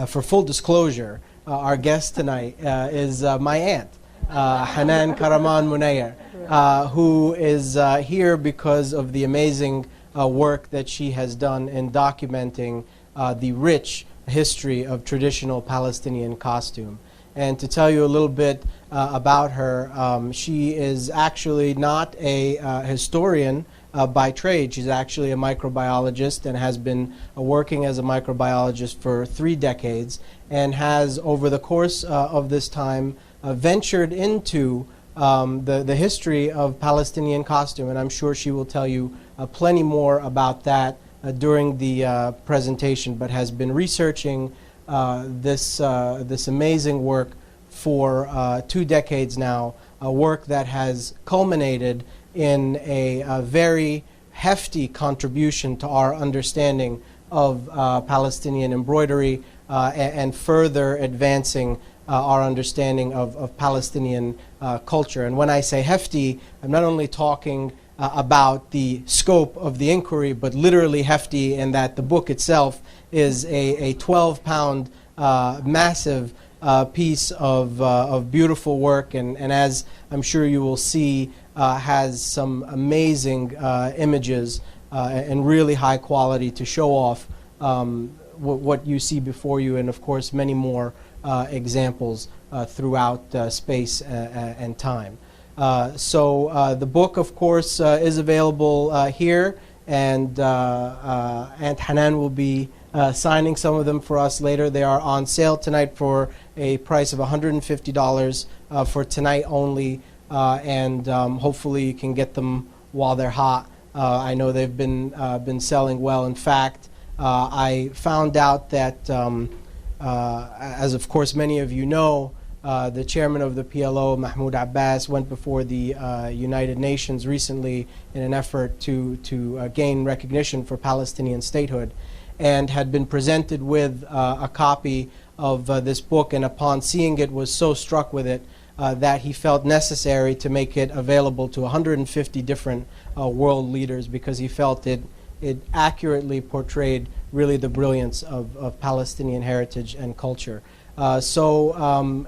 For full disclosure, our guest tonight is my aunt, Hanan Karaman Munayyer, who is here because of the amazing work that she has done in documenting the rich history of traditional Palestinian costume. And to tell you a little bit about her, she is actually not a historian by trade. She's actually a microbiologist and has been working as a microbiologist for 3 decades, and has, over the course of this time, ventured into the history of Palestinian costume. And I'm sure she will tell you plenty more about that during the presentation, but has been researching this amazing work for 2 decades now, a work that has culminated in a very hefty contribution to our understanding of Palestinian embroidery and further advancing our understanding of Palestinian culture. And when I say hefty, I'm not only talking about the scope of the inquiry, but literally hefty in that the book itself is a 12-pound massive piece of beautiful work, and as I'm sure you will see, has some amazing images and really high quality to show off what you see before you, and of course many more examples throughout space and time. So the book, of course, is available here, and Aunt Hanan will be signing some of them for us later. They are on sale tonight for a price of $150 for tonight only, and hopefully you can get them while they're hot. I know they've been selling well. In fact, I found out that, as of course many of you know, the chairman of the PLO, Mahmoud Abbas, went before the United Nations recently in an effort to gain recognition for Palestinian statehood, and had been presented with a copy of this book, and upon seeing it was so struck with it that he felt necessary to make it available to 150 different world leaders, because he felt it accurately portrayed really the brilliance of Palestinian heritage and culture. So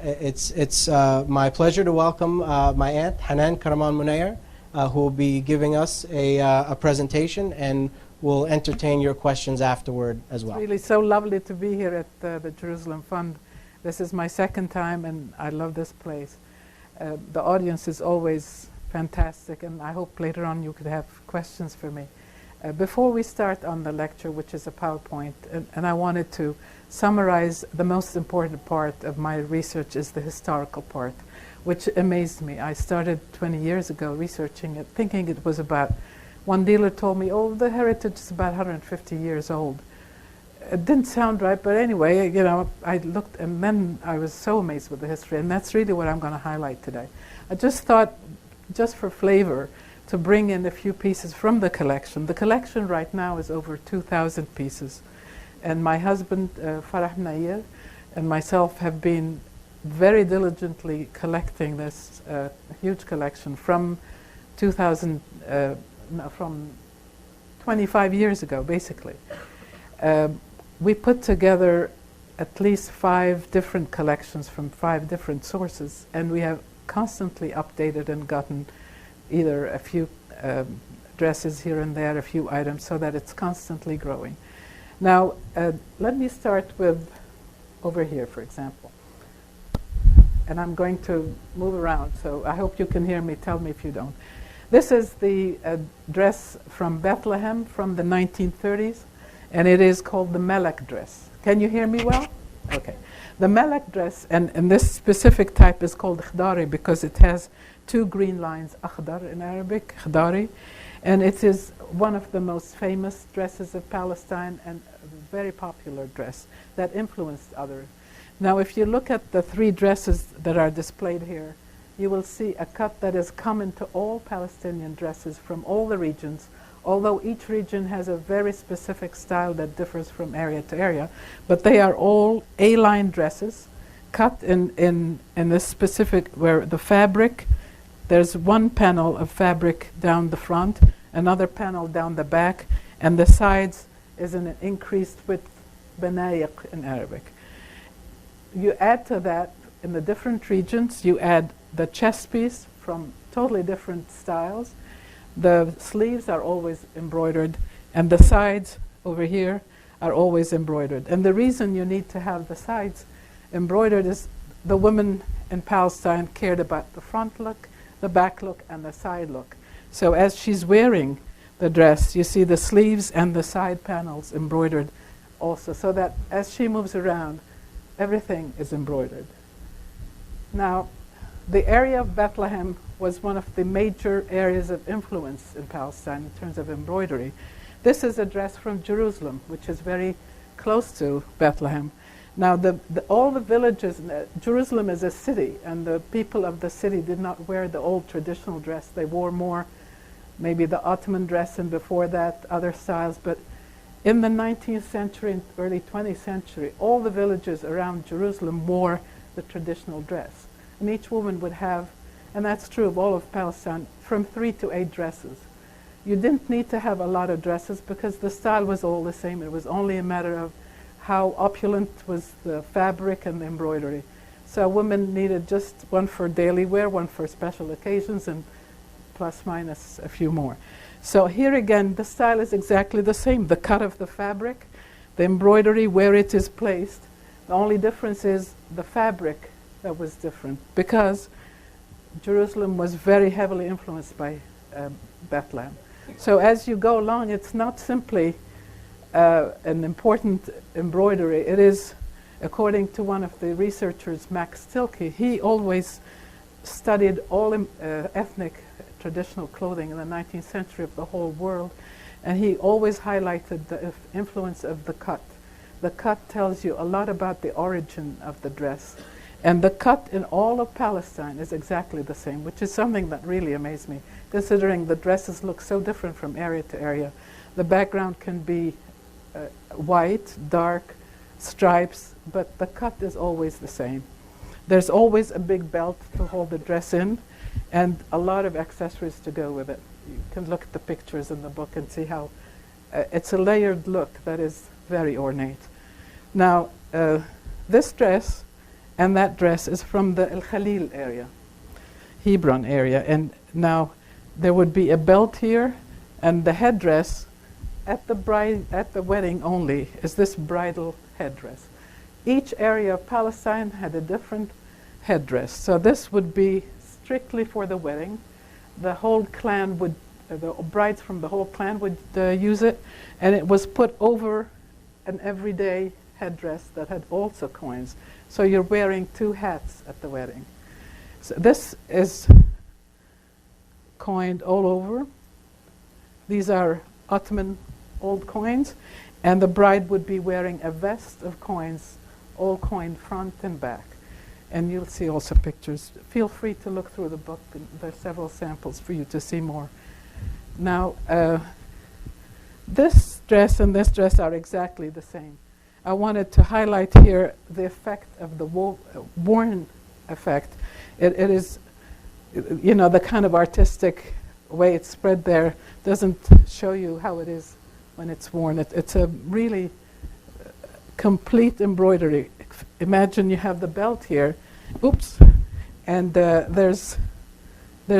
it's my pleasure to welcome my aunt, Hanan Karaman Munayyer, who will be giving us a presentation, and we'll entertain your questions afterward as well. It's really so lovely to be here at the Jerusalem Fund. This is my 2nd time, and I love this place. The audience is always fantastic, and I hope later on you could have questions for me. Before we start on the lecture, which is a PowerPoint, and I wanted to summarize the most important part of my research is the historical part, which amazed me. I started 20 years ago researching it, thinking it was about, one dealer told me, oh, the heritage is about 150 years old. It didn't sound right, but anyway, you know, I looked, and then I was so amazed with the history, and that's really what I'm going to highlight today. I just thought, just for flavor, to bring in a few pieces from the collection. The collection right now is over 2,000 pieces. And my husband, Farah Munayyer, and myself have been very diligently collecting this huge collection from 25 years ago, basically. We put together at least 5 different collections from 5 different sources, and we have constantly updated and gotten either a few dresses here and there, a few items, so that it's constantly growing. Now, let me start with over here, for example. And I'm going to move around, so I hope you can hear me. Tell me if you don't. This is the dress from Bethlehem from the 1930s, and it is called the Melek dress. Can you hear me well? Okay. The Melek dress, and this specific type is called Khdari because it has 2 green lines, Akhdar in Arabic, Khdari, and it is one of the most famous dresses of Palestine and a very popular dress that influenced others. Now, if you look at the 3 dresses that are displayed here, you will see a cut that is common to all Palestinian dresses from all the regions, although each region has a very specific style that differs from area to area, but they are all A-line dresses cut in this specific, where the fabric, there's one panel of fabric down the front, another panel down the back, and the sides is an increased width, banayiq in Arabic. you add to that, in the different regions, you add the chest piece from totally different styles. The sleeves are always embroidered, and the sides over here are always embroidered. And the reason you need to have the sides embroidered is the women in Palestine cared about the front look, the back look, and the side look. So as she's wearing the dress, you see the sleeves and the side panels embroidered also, so that as she moves around, everything is embroidered. Now, the area of Bethlehem was one of the major areas of influence in Palestine in terms of embroidery. This is a dress from Jerusalem, which is very close to Bethlehem. Now, all the villages, Jerusalem is a city, and the people of the city did not wear the old traditional dress. They wore more, maybe the Ottoman dress, and before that, other styles. But in the 19th century and early 20th century, all the villages around Jerusalem wore the traditional dress. And each woman would have, and that's true of all of Palestine, from 3 to 8 dresses. You didn't need to have a lot of dresses because the style was all the same. It was only a matter of how opulent was the fabric and the embroidery. So women needed just one for daily wear, one for special occasions, and plus minus a few more. So here again, the style is exactly the same. The cut of the fabric, the embroidery, where it is placed. The only difference is the fabric that was different, because Jerusalem was very heavily influenced by Bethlehem. So as you go along, it's not simply an important embroidery. It is, according to one of the researchers, Max Tilke, he always studied all ethnic traditional clothing in the 19th century of the whole world, and he always highlighted the influence of the cut. The cut tells you a lot about the origin of the dress. And the cut in all of Palestine is exactly the same, which is something that really amazed me, considering the dresses look so different from area to area. The background can be white, dark, stripes, but the cut is always the same. There's always a big belt to hold the dress in, and a lot of accessories to go with it. You can look at the pictures in the book and see how it's a layered look that is very ornate. Now, this dress and that dress is from the El Khalil area, Hebron area. And now there would be a belt here, and the headdress at the wedding only is this bridal headdress. Each area of Palestine had a different headdress. So this would be strictly for the wedding. The whole clan would, the brides from the whole clan would use it, and it was put over an everyday headdress that had also coins. So you're wearing 2 hats at the wedding. So this is coined all over. These are Ottoman old coins, and the bride would be wearing a vest of coins, all coined front and back. And you'll see also pictures. Feel free to look through the book. There's several samples for you to see more. Now, this dress and this dress are exactly the same. I wanted to highlight here the effect of the worn effect. It is, you know, the kind of artistic way it's spread there doesn't show you how it is when it's worn. It's a really complete embroidery. Imagine you have the belt here, oops, and there's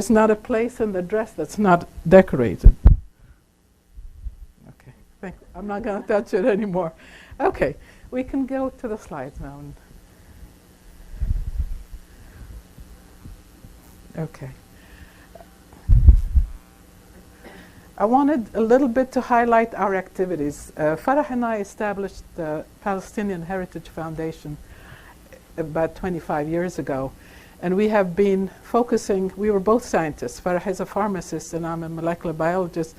not a place in the dress that's not decorated. Okay, I'm not going to touch it anymore. Okay, we can go to the slides now. Okay. I wanted a little bit to highlight our activities. Farah and I established the Palestinian Heritage Foundation about 25 years ago, and we have been focusing, we were both scientists. Farah is a pharmacist and I'm a molecular biologist,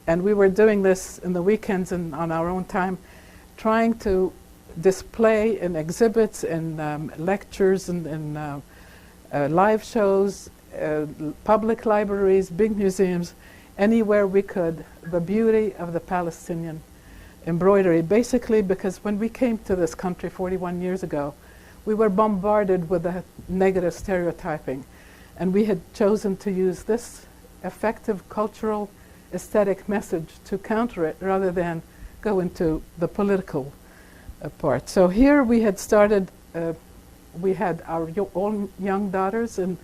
and we were doing this in the weekends and on our own time, trying to display in exhibits and lectures and live shows, public libraries, big museums, anywhere we could, the beauty of the Palestinian embroidery. Basically, because when we came to this country 41 years ago, we were bombarded with a negative stereotyping, and we had chosen to use this effective cultural aesthetic message to counter it rather than go into the political part. So here we had started we had our own young daughters and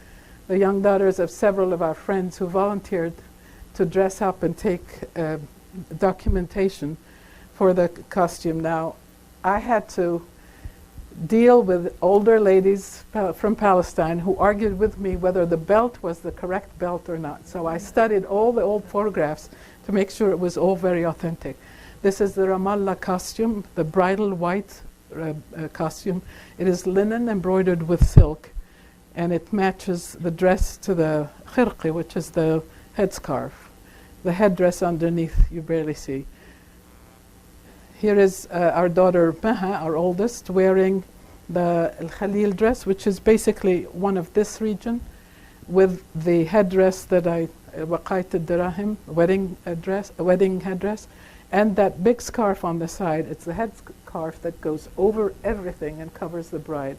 the young daughters of several of our friends who volunteered to dress up and take documentation for the costume. Now, I had to deal with older ladies from Palestine who argued with me whether the belt was the correct belt or not. So I studied all the old photographs to make sure it was all very authentic. This is the Ramallah costume, the bridal white costume. It is linen embroidered with silk, and it matches the dress to the khirqi, which is the headscarf. The headdress underneath you barely see. Here is our daughter Maha, our oldest, wearing the Al-Khalil dress, which is basically one of this region, with the headdress that waqait al-dirahim, wedding headdress, and that big scarf on the side. It's the headscarf that goes over everything and covers the bride.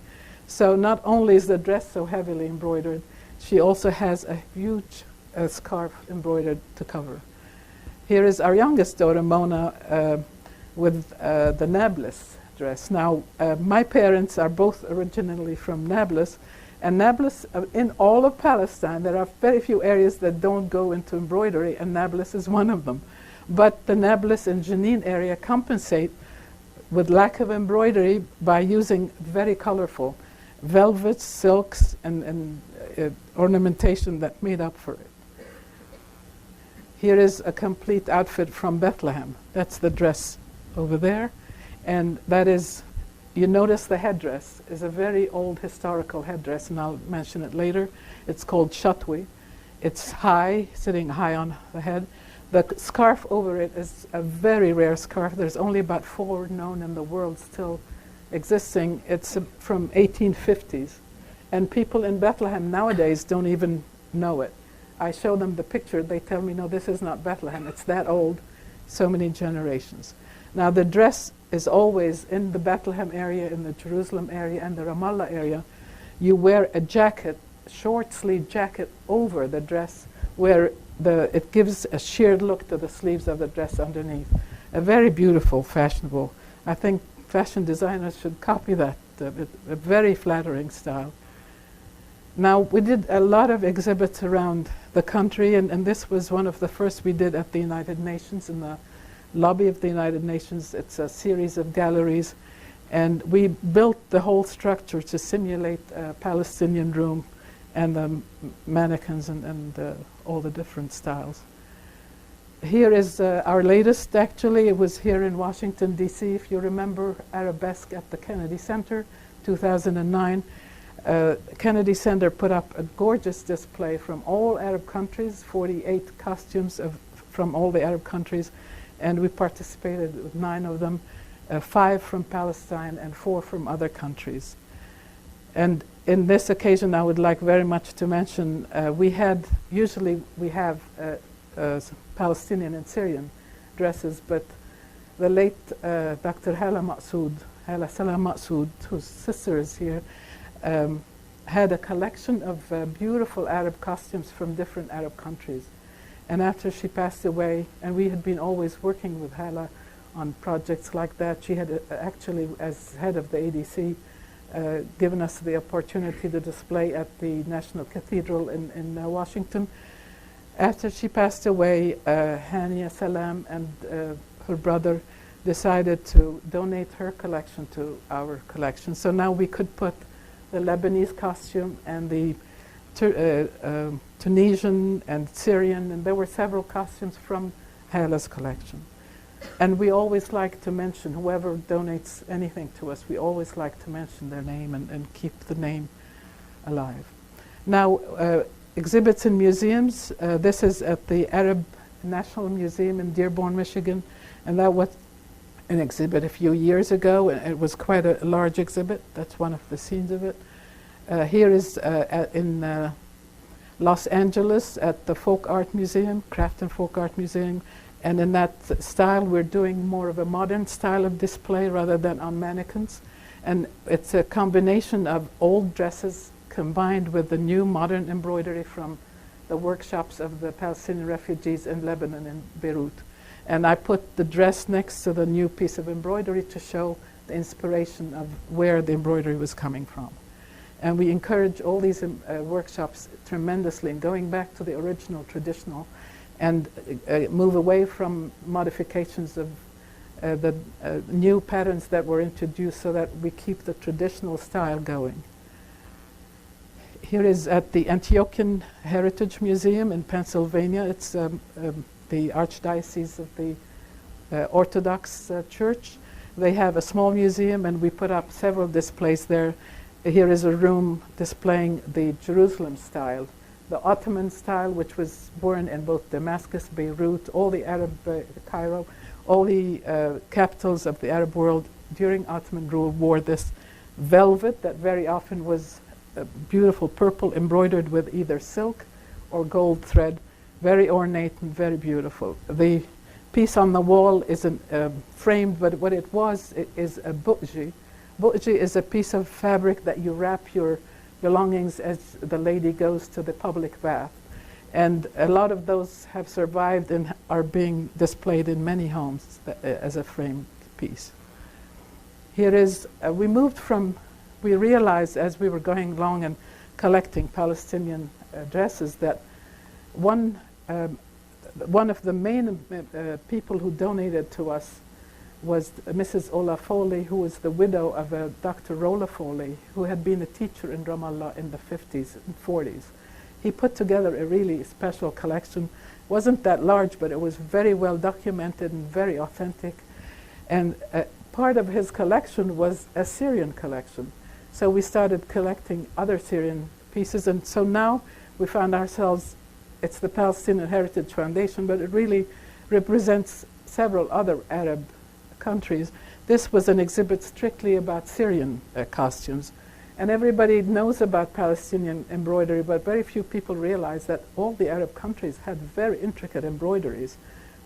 So not only is the dress so heavily embroidered, she also has a huge scarf embroidered to cover. Here is our youngest daughter, Mona, with the Nablus dress. Now, my parents are both originally from Nablus, and Nablus, in all of Palestine, there are very few areas that don't go into embroidery, and Nablus is one of them. But the Nablus and Jenin area compensate with lack of embroidery by using very colorful velvets, silks, and ornamentation that made up for it. Here is a complete outfit from Bethlehem. That's the dress over there, and that is, you notice the headdress is a very old historical headdress, and I'll mention it later. It's called shatwi. It's high, sitting high on the head. The scarf over it is a very rare scarf. There's only about 4 known in the world still existing. It's from 1850s, and people in Bethlehem nowadays don't even know it. I show them the picture, they tell me, no, this is not Bethlehem, it's that old, so many generations. Now the dress is always in the Bethlehem area, in the Jerusalem area, and the Ramallah area. You wear a jacket, short sleeve jacket over the dress, where it gives a sheared look to the sleeves of the dress underneath. A very beautiful, fashionable. I think fashion designers should copy that, a very flattering style. Now, we did a lot of exhibits around the country, and this was one of the first we did at the United Nations, in the lobby of the United Nations. It's a series of galleries, and we built the whole structure to simulate a Palestinian room and the mannequins and all the different styles. Here is our latest, actually. It was here in Washington, D.C., if you remember, Arabesque at the Kennedy Center, 2009. Kennedy Center put up a gorgeous display from all Arab countries, 48 costumes from all the Arab countries, and we participated with 9 of them, 5 from Palestine and 4 from other countries. And in this occasion, I would like very much to mention, usually we have Palestinian and Syrian dresses, but the late Dr. Hala Salam Maqsood, whose sister is here, had a collection of beautiful Arab costumes from different Arab countries. And after she passed away, and we had been always working with Hala on projects like that, she had actually, as head of the ADC, given us the opportunity to display at the National Cathedral in Washington. After she passed away, Hania Salam and her brother decided to donate her collection to our collection. So now we could put the Lebanese costume and the Tunisian and Syrian, and there were several costumes from Hala's collection. And we always like to mention, whoever donates anything to us, we always like to mention their name and keep the name alive. Now, exhibits in museums. This is at the Arab National Museum in Dearborn, Michigan, and that was an exhibit a few years ago. It was quite a large exhibit. That's one of the scenes of it. Here is in Los Angeles at the Folk Art Museum, Craft and Folk Art Museum. And in that style, we're doing more of a modern style of display rather than on mannequins. And it's a combination of old dresses combined with the new modern embroidery from the workshops of the Palestinian refugees in Lebanon and Beirut. And I put the dress next to the new piece of embroidery to show the inspiration of where the embroidery was coming from. And we encourage all these workshops tremendously in going back to the original traditional and move away from modifications of the new patterns that were introduced so that we keep the traditional style going. Here is at the Antiochian Heritage Museum in Pennsylvania. It's the Archdiocese of the Orthodox Church. They have a small museum, and we put up several displays there. Here is a room displaying the Jerusalem style, the Ottoman style, which was born in both Damascus, Beirut, all the Arab, Cairo, all the capitals of the Arab world during Ottoman rule wore this velvet that very often was beautiful purple embroidered with either silk or gold thread, very ornate and very beautiful. The piece on the wall isn't framed, but what it was is a bu'ji. Bu'ji is a piece of fabric that you wrap your belongings as the lady goes to the public bath. And a lot of those have survived and are being displayed in many homes as a framed piece. Here is, we realized as we were going along and collecting Palestinian dresses that one of the main people who donated to us was Mrs. Ola Foley, who was the widow of Dr. Rolla Foley, who had been a teacher in Ramallah in the 50s and 40s. He put together a really special collection. Wasn't that large, but it was very well documented and very authentic. And part of his collection was a Syrian collection. So we started collecting other Syrian pieces, and so now we found ourselves, it's the Palestinian Heritage Foundation, but it really represents several other Arab countries. This was an exhibit strictly about Syrian costumes. And everybody knows about Palestinian embroidery, but very few people realize that all the Arab countries had very intricate embroideries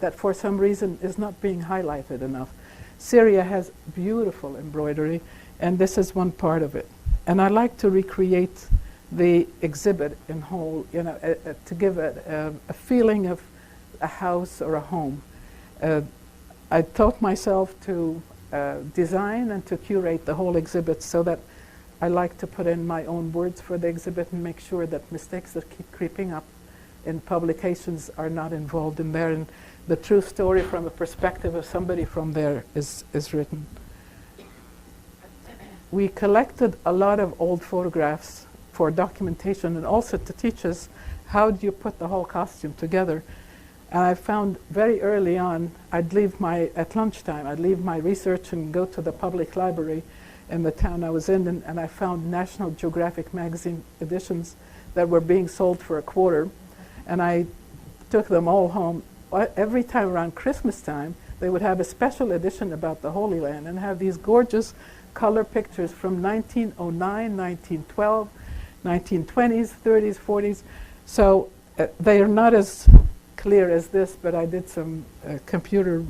that for some reason is not being highlighted enough. Syria has beautiful embroidery, and this is one part of it. And I like to recreate the exhibit in whole, to give a feeling of a house or a home. I taught myself to design and to curate the whole exhibit so that I like to put in my own words for the exhibit and make sure that mistakes that keep creeping up in publications are not involved in there, and the true story from the perspective of somebody from there is written. We collected a lot of old photographs for documentation and also to teach us how do you put the whole costume together. And I found very early on, at lunchtime, I'd leave my research and go to the public library in the town I was in, and I found National Geographic magazine editions that were being sold for $0.25, and I took them all home. Every time around Christmas time, they would have a special edition about the Holy Land and have these gorgeous color pictures from 1909, 1912, 1920s, 30s, 40s. So they are not as clear as this, but I did some computer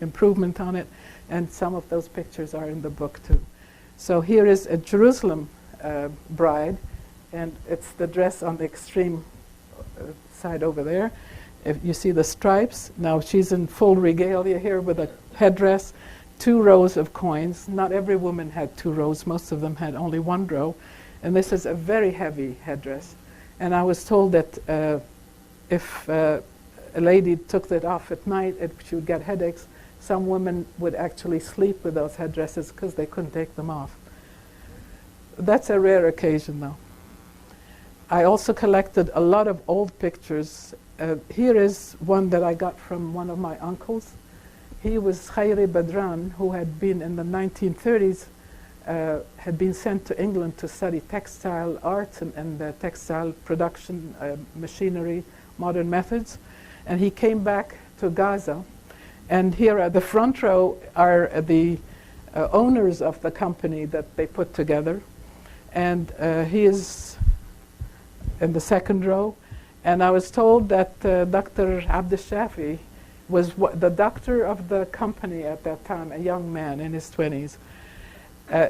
improvement on it, and some of those pictures are in the book too. So here is a Jerusalem bride, and it's the dress on the extreme side over there. If you see the stripes, now she's in full regalia here with a headdress, 2 rows of coins. Not every woman had 2 rows, most of them had only 1 row, and this is a very heavy headdress. And I was told that if a lady took that off at night, she would get headaches. Some women would actually sleep with those headdresses because they couldn't take them off. That's a rare occasion, though. I also collected a lot of old pictures. Here is one that I got from one of my uncles. He was Khairi Badran, who had been in the 1930s, had been sent to England to study textile arts and textile production, machinery, modern methods. And he came back to Gaza. And here at the front row are the owners of the company that they put together. And he is in the second row. And I was told that Dr. Abd al-Shafi was the doctor of the company at that time, a young man in his 20s.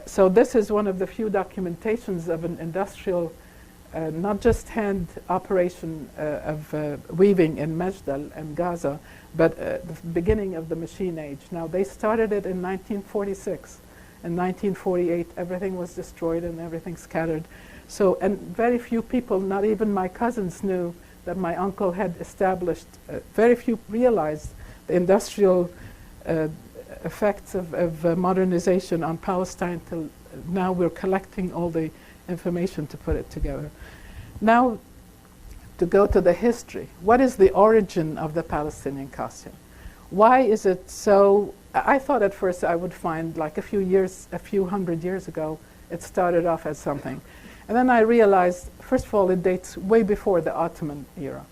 So this is one of the few documentations of an industrial, not just hand operation of weaving in Majdal and Gaza, but the beginning of the machine age. Now they started it in 1946, In 1948, everything was destroyed and everything scattered. So, and very few people, not even my cousins, knew that my uncle had established, very few realized the industrial effects of modernization on Palestine till now. We're collecting all the information to put it together. Now, to go to the history. What is the origin of the Palestinian costume? Why is it so? I thought at first I would find, like a few hundred years ago, it started off as something. And then I realized, first of all, it dates way before the Ottoman era.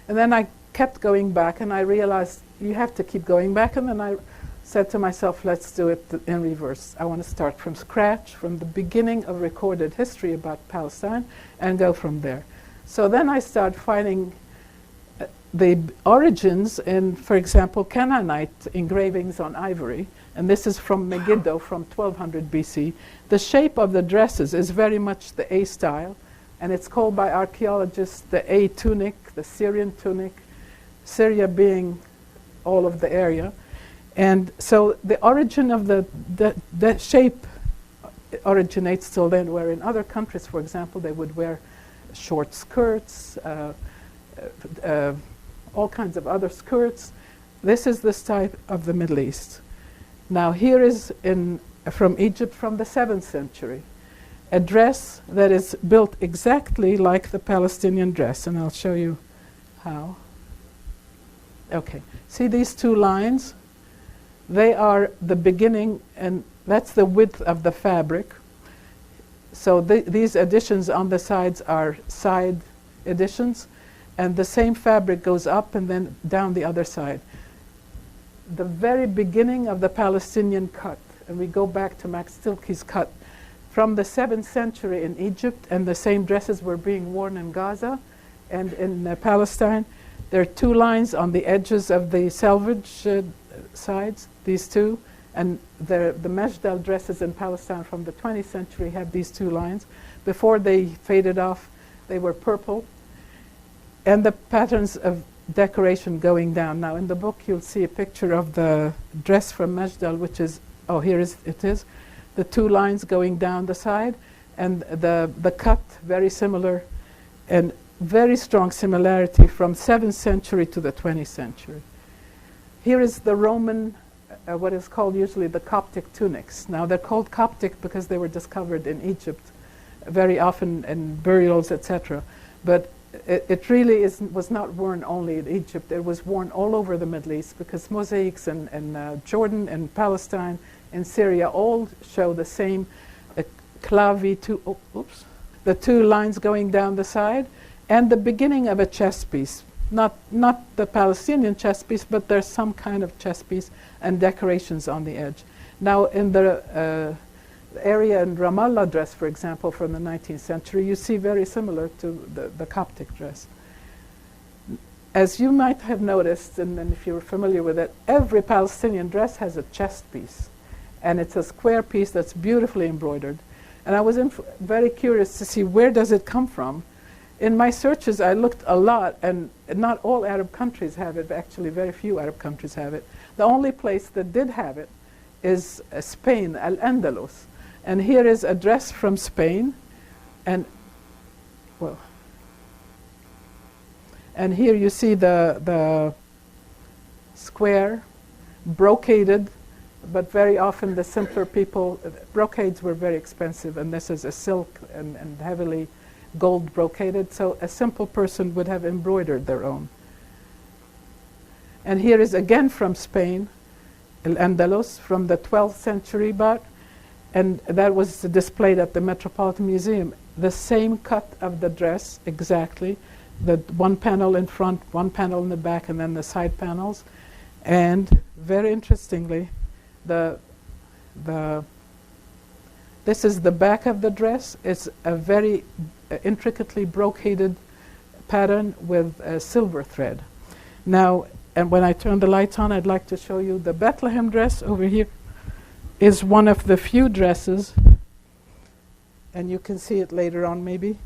And then I kept going back, and I realized you have to keep going back. And then I said to myself, let's do it in reverse. I want to start from scratch, from the beginning of recorded history about Palestine, and go from there. So then I started finding the origins in, for example, Canaanite engravings on ivory. And this is from Megiddo from 1200 BC. The shape of the dresses is very much the A style, and it's called by archaeologists the A tunic, the Syrian tunic, Syria being all of the area. And so the origin of the shape originates till then, where in other countries, for example, they would wear short skirts, all kinds of other skirts. This is the style of the Middle East. Now here is from Egypt from the 7th century, a dress that is built exactly like the Palestinian dress, and I'll show you how. Okay, see these two lines? They are the beginning, and that's the width of the fabric. So these additions on the sides are side additions, and the same fabric goes up and then down the other side. The very beginning of the Palestinian cut, and we go back to Max Stilke's cut, from the 7th century in Egypt, and the same dresses were being worn in Gaza and in Palestine. There are two lines on the edges of the selvage sides, these two, and the Meshdal dresses in Palestine from the 20th century have these two lines. Before they faded off, they were purple, and the patterns of decoration going down. Now in the book you'll see a picture of the dress from Meshdal, which is, it is, the two lines going down the side, and the cut very similar, and very strong similarity from 7th century to the 20th century. Here is the Roman, what is called usually the Coptic tunics. Now they're called Coptic because they were discovered in Egypt very often in burials, etc. But it really was not worn only in Egypt. It was worn all over the Middle East because mosaics in Jordan and Palestine and Syria all show the same clavi, the two lines going down the side, and the beginning of a chest piece. Not the Palestinian chest piece, but there's some kind of chest piece and decorations on the edge. Now in the area in Ramallah dress, for example, from the 19th century, you see very similar to the Coptic dress. As you might have noticed, and if you're familiar with it, every Palestinian dress has a chest piece, and it's a square piece that's beautifully embroidered. And I was very curious to see where does it come from. In my searches, I looked a lot, and not all Arab countries have it. Actually, very few Arab countries have it. The only place that did have it is Spain, Al-Andalus. And here is a dress from Spain, and here you see the square, brocaded, but very often the simpler people, brocades were very expensive, and this is a silk and heavily gold brocaded, so a simple person would have embroidered their own. And here is again from Spain, Al-Andalus, from the 12th century about, and that was displayed at the Metropolitan Museum. The same cut of the dress, exactly, the one panel in front, one panel in the back, and then the side panels. And very interestingly, this is the back of the dress. It's a very intricately brocaded pattern with silver thread. Now, and when I turn the lights on, I'd like to show you the Bethlehem dress over here. Is one of the few dresses, and you can see it later on maybe,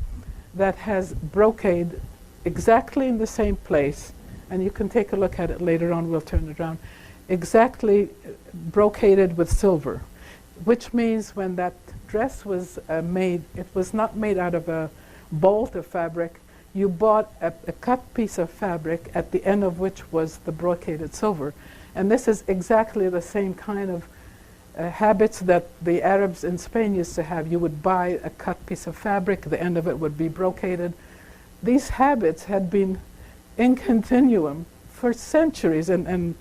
that has brocade exactly in the same place, and you can take a look at it later on, we'll turn it around, exactly brocaded with silver. which means when that dress was made, it was not made out of a bolt of fabric. You bought a cut piece of fabric at the end of which was the brocaded silver. And this is exactly the same kind of habits that the Arabs in Spain used to have. You would buy a cut piece of fabric, the end of it would be brocaded. These habits had been in continuum for centuries and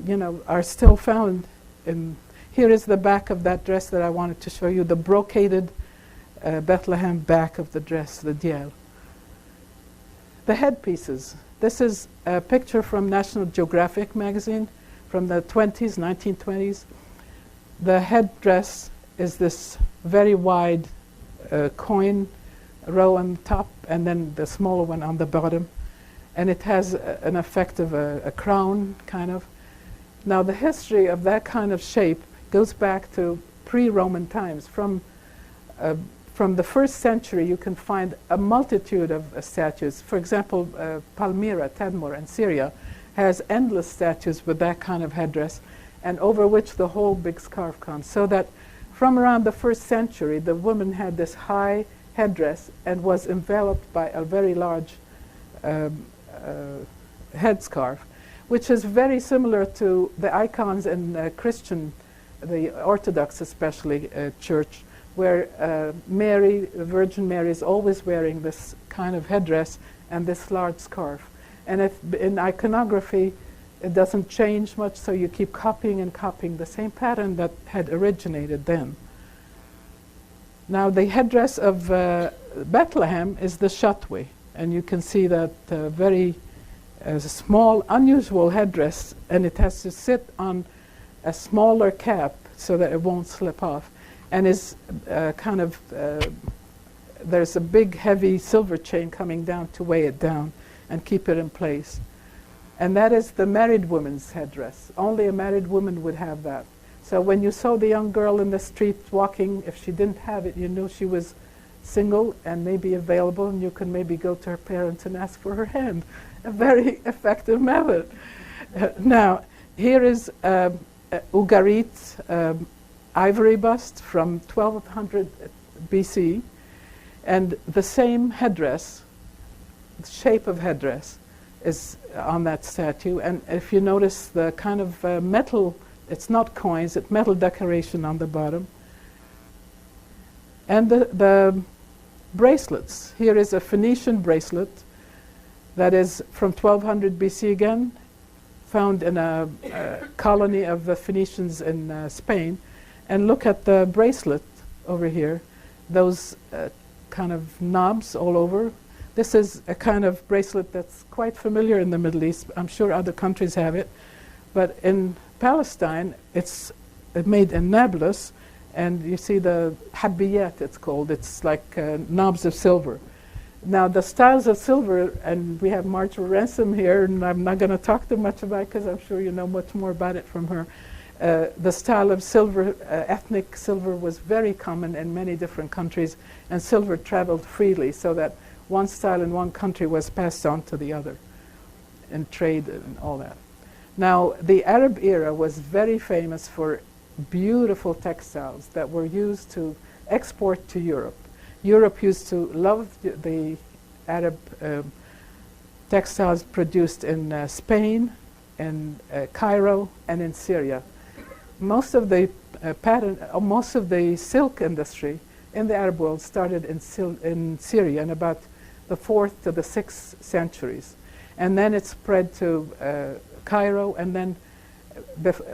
you know, are still found in. Here is the back of that dress that I wanted to show you, the brocaded Bethlehem back of the dress, the diel. The headpieces. This is a picture from National Geographic magazine from the 1920s. The headdress is this very wide coin row on the top and then the smaller one on the bottom. And it has an effect of a crown, kind of. Now, the history of that kind of shape goes back to pre-Roman times. From the 1st century, you can find a multitude of statues. For example, Palmyra, Tadmor in Syria, has endless statues with that kind of headdress, and over which the whole big scarf comes. So that from around the 1st century, the woman had this high headdress and was enveloped by a very large headscarf, which is very similar to the icons in Christian, the Orthodox especially, church, where Mary, the Virgin Mary, is always wearing this kind of headdress and this large scarf. And if in iconography, it doesn't change much, so you keep copying and copying the same pattern that had originated then. Now, the headdress of Bethlehem is the chatoué, and you can see that very small, unusual headdress, and it has to sit on a smaller cap so that it won't slip off, and is kind of, there's a big heavy silver chain coming down to weigh it down and keep it in place. And that is the married woman's headdress. Only a married woman would have that. So when you saw the young girl in the street walking, if she didn't have it, you knew she was single and maybe available, and you could maybe go to her parents and ask for her hand. A very effective method. Now, here is Ugarit ivory bust from 1200 BC, and the same headdress, the shape of headdress, is on that statue. And if you notice the kind of metal, it's not coins, it's metal decoration on the bottom. And the bracelets. Here is a Phoenician bracelet that is from 1200 BC again, found in a colony of the Phoenicians in Spain. And look at the bracelet over here, those kind of knobs all over. This is a kind of bracelet that's quite familiar in the Middle East. I'm sure other countries have it. But in Palestine, it's made in Nablus, and you see the habiyat, it's called. It's like knobs of silver. Now, the styles of silver, and we have Marjorie Ransom here, and I'm not going to talk too much about it because I'm sure you know much more about it from her. The style of silver, ethnic silver, was very common in many different countries, and silver traveled freely, so that one style in one country was passed on to the other in trade and all that. Now, the Arab era was very famous for beautiful textiles that were used to export to Europe. Europe used to love the Arab textiles produced in Spain, in Cairo, and in Syria. Most of the most of the silk industry in the Arab world started in Syria in about the 4th to the 6th centuries. And then it spread to Cairo, and then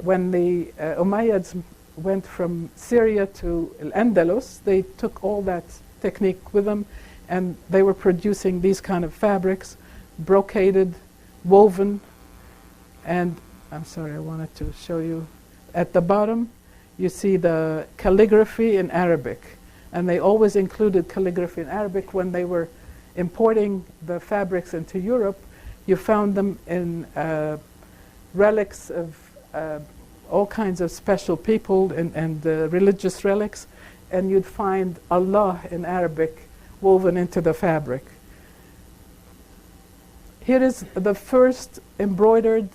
when the Umayyads went from Syria to Al-Andalus, they took all that technique with them, and they were producing these kind of fabrics, brocaded, woven, and I'm sorry, I wanted to show you. At the bottom, you see the calligraphy in Arabic, and they always included calligraphy in Arabic when they were importing the fabrics into Europe. You found them in relics of all kinds of special people and religious relics, and you'd find Allah in Arabic woven into the fabric. Here is the first embroidered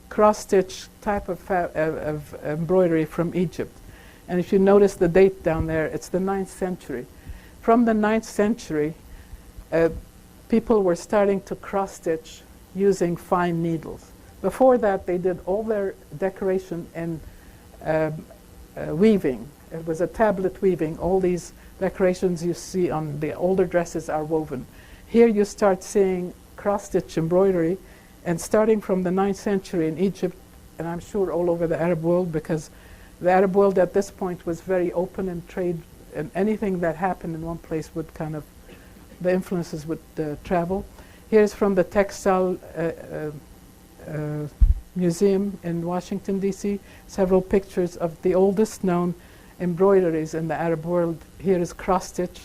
cross-stitch type of embroidery from Egypt. And if you notice the date down there, it's the 9th century. From the 9th century, people were starting to cross-stitch using fine needles. Before that, they did all their decoration in weaving. It was a tablet weaving. All these decorations you see on the older dresses are woven. Here you start seeing cross-stitch embroidery, and starting from the 9th century in Egypt, and I'm sure all over the Arab world, because the Arab world at this point was very open in trade, and anything that happened in one place would kind of, the influences would travel. Here's from the Textile Museum in Washington, D.C., several pictures of the oldest known embroideries in the Arab world. Here is cross-stitch,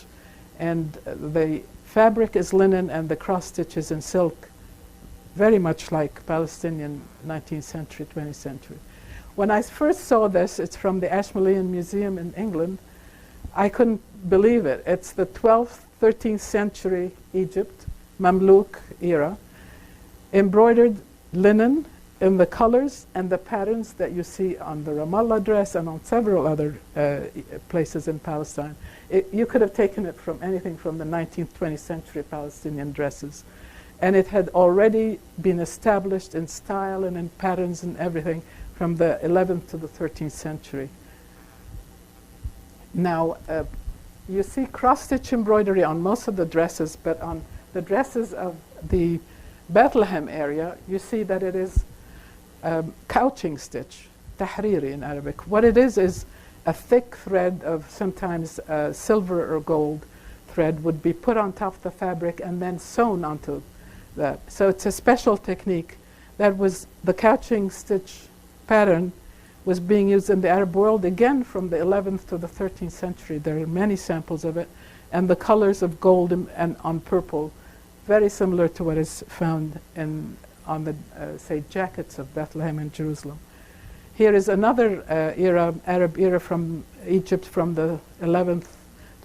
and the fabric is linen and the cross-stitch is in silk, very much like Palestinian 19th century, 20th century. When I first saw this, it's from the Ashmolean Museum in England, I couldn't believe it. It's the 12th, 13th century Egypt, Mamluk era, embroidered linen in the colors and the patterns that you see on the Ramallah dress and on several other places in Palestine. You could have taken it from anything from the 19th, 20th century Palestinian dresses. And it had already been established in style and in patterns and everything from the 11th to the 13th century. Now, you see cross-stitch embroidery on most of the dresses, but on the dresses of the Bethlehem area, you see that it is couching stitch, tahriri in Arabic. What it is a thick thread of sometimes silver or gold thread would be put on top of the fabric and then sewn onto that. So it's a special technique. That was the couching stitch pattern was being used in the Arab world again from the 11th to the 13th century. There are many samples of it, and the colors of gold and on purple, very similar to what is found in on the say jackets of Bethlehem and Jerusalem. Here is another Arab era from Egypt from the 11th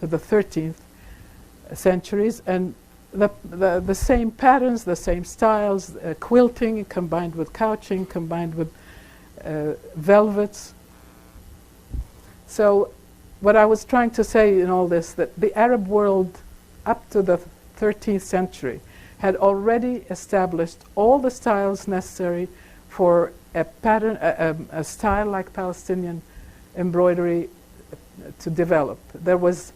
to the 13th centuries, and the same patterns, the same styles, quilting combined with couching, combined with velvets. So what I was trying to say in all this, that the Arab world up to the 13th century had already established all the styles necessary for a pattern, a style like Palestinian embroidery to develop. There was,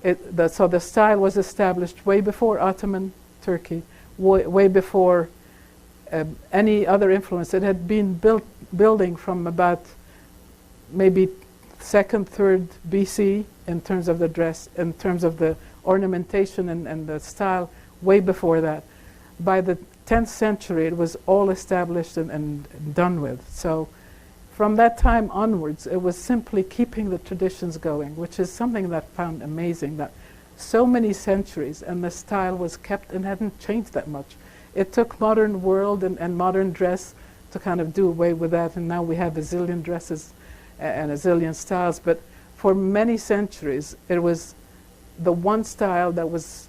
so the style was established way before Ottoman Turkey, way before any other influence. It had been building from about maybe 2nd, 3rd BC in terms of the dress, in terms of the ornamentation and the style, way before that. By the 10th century, it was all established and done with. So from that time onwards, it was simply keeping the traditions going, which is something that I found amazing, that so many centuries and the style was kept and hadn't changed that much. It took modern world and modern dress to kind of do away with that, and now we have a zillion dresses and a zillion styles, but for many centuries, it was the one style that was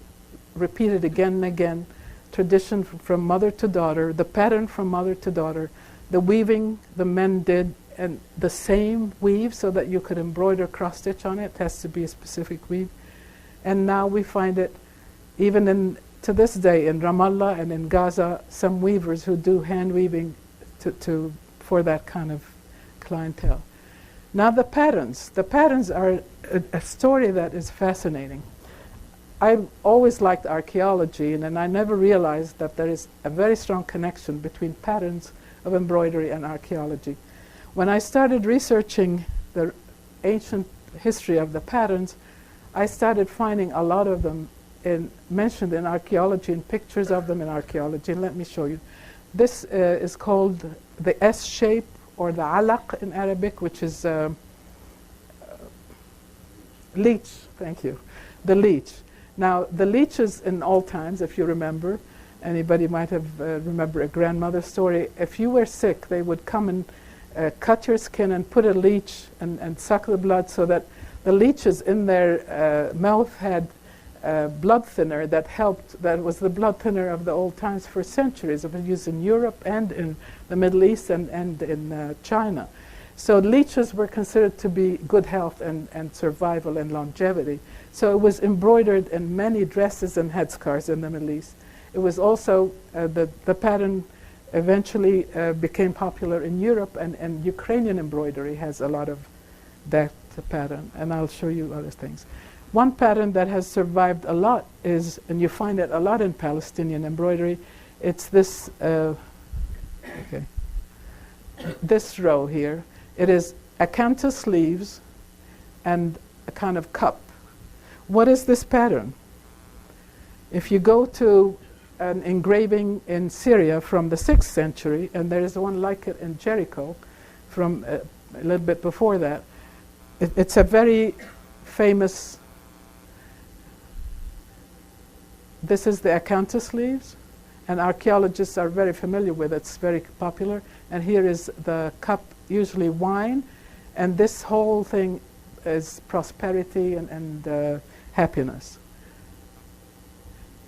repeated again and again, tradition from mother to daughter, the pattern from mother to daughter, the weaving the men did, and the same weave so that you could embroider cross-stitch on it. It has to be a specific weave. And now we find it even to this day in Ramallah and in Gaza, some weavers who do hand weaving for that kind of clientele. Now the patterns are a story that is fascinating. I always liked archaeology, and I never realized that there is a very strong connection between patterns of embroidery and archaeology. When I started researching the ancient history of the patterns, I started finding a lot of them mentioned in archaeology, and pictures of them in archaeology. And let me show you. This is called the S shape, or the alaq in Arabic, which is leech. Thank you. The leech. Now, the leeches in all times, if you remember, anybody might have remember a grandmother's story. If you were sick, they would come and cut your skin and put a leech and suck the blood, so that the leeches in their mouth had blood thinner that helped. That was the blood thinner of the old times for centuries. It was used in Europe and in the Middle East and in China. So leeches were considered to be good health and survival and longevity. So it was embroidered in many dresses and headscarves in the Middle East. It was also, the pattern eventually became popular in Europe, and Ukrainian embroidery has a lot of that pattern, and I'll show you other things. One pattern that has survived a lot is, and you find it a lot in Palestinian embroidery, it's this, this row here. It is acanthus sleeves and a kind of cup. What is this pattern? If you go to an engraving in Syria from the 6th century, and there is one like it in Jericho from a little bit before that, it's a very famous, this is the acanthus sleeves, and archaeologists are very familiar with it. It's very popular. And here is the cup, usually wine, and this whole thing is prosperity and happiness.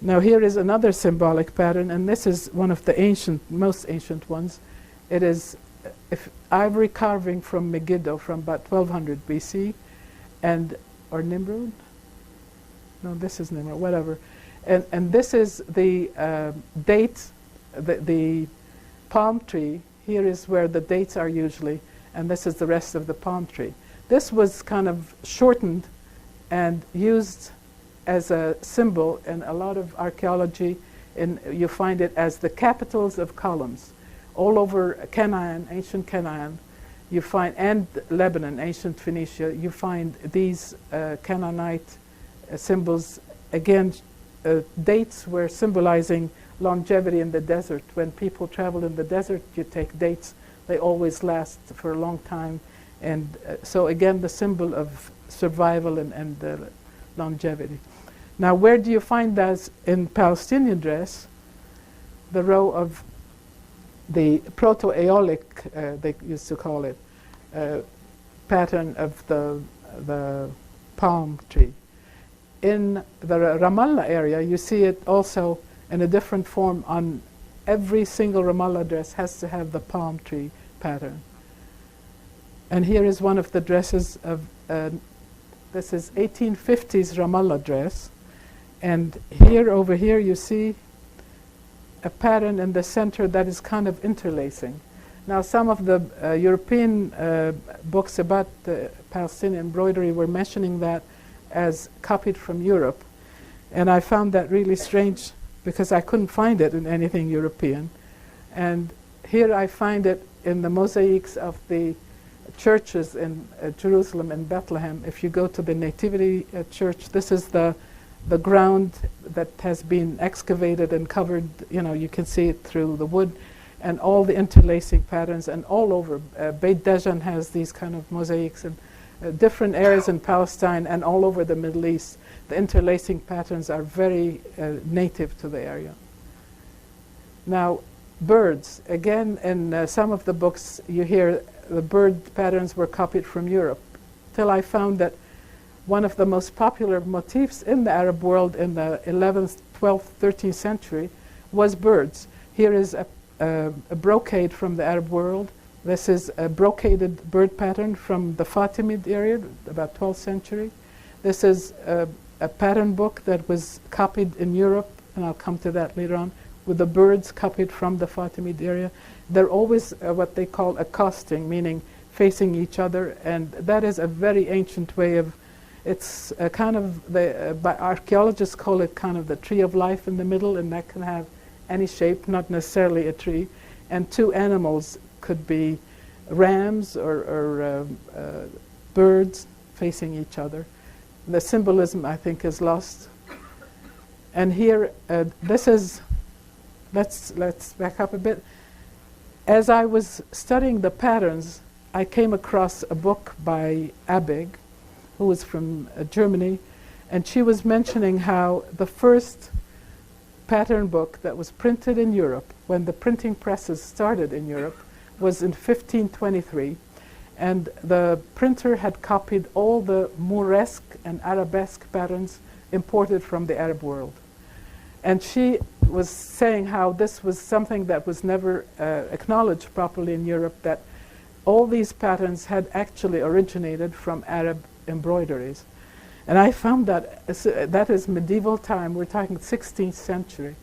Now here is another symbolic pattern, and this is one of the most ancient ones. It is ivory carving from Megiddo from about 1200 BC, or Nimrod? No, this is Nimrod, whatever. And this is the date, the palm tree. Here is where the dates are usually, and this is the rest of the palm tree. This was kind of shortened and used as a symbol in a lot of archaeology, and you find it as the capitals of columns. All over Canaan, ancient Canaan, you find, and Lebanon, ancient Phoenicia, you find these Canaanite symbols. Again, dates were symbolizing longevity in the desert. When people travel in the desert, you take dates. They always last for a long time. And so again, the symbol of survival and longevity. Now, where do you find that in Palestinian dress? The row of the proto-Aeolic, they used to call it, pattern of the palm tree. In the Ramallah area, you see it also in a different form. On every single Ramallah dress has to have the palm tree pattern. And here is one of the dresses of, this is 1850s Ramallah dress. And here, over here, you see a pattern in the center that is kind of interlacing. Now, some of the European books about Palestinian embroidery were mentioning that as copied from Europe. And I found that really strange because I couldn't find it in anything European. And here I find it in the mosaics of the churches in Jerusalem and Bethlehem. If you go to the Nativity church, this is the ground that has been excavated and covered. You know, you can see it through the wood and all the interlacing patterns, and all over. Beit Dajan has these kind of mosaics, and different areas in Palestine and all over the Middle East. The interlacing patterns are very native to the area. Now, birds. Again, in some of the books you hear the bird patterns were copied from Europe, till I found that one of the most popular motifs in the Arab world in the 11th, 12th, 13th century was birds. Here is a brocade from the Arab world. This is a brocaded bird pattern from the Fatimid area, about 12th century. This is a pattern book that was copied in Europe, and I'll come to that later on, with the birds copied from the Fatimid area. They're always what they call accosting, meaning facing each other, and that is a very ancient way of, it's kind of, archaeologists call it kind of the tree of life in the middle, and that can have any shape, not necessarily a tree, and two animals could be rams or birds facing each other. The symbolism, I think, is lost. And here, this is, let's back up a bit. As I was studying the patterns, I came across a book by Abig, who was from Germany, and she was mentioning how the first pattern book that was printed in Europe, when the printing presses started in Europe, was in 1523, and the printer had copied all the Mouresque and Arabesque patterns imported from the Arab world. And she was saying how this was something that was never acknowledged properly in Europe, that all these patterns had actually originated from Arab embroideries. And I found that that is medieval time, we're talking 16th century.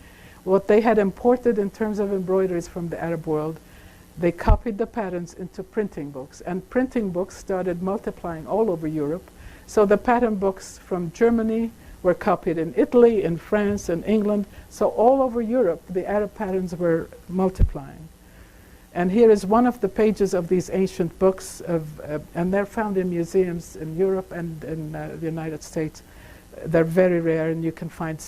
What they had imported in terms of embroideries from the Arab world, they copied the patterns into printing books. And printing books started multiplying all over Europe. So the pattern books from Germany were copied in Italy, in France, in England. So all over Europe, the Arab patterns were multiplying. And here is one of the pages of these ancient books, and they're found in museums in Europe and in the United States. They're very rare, and you can find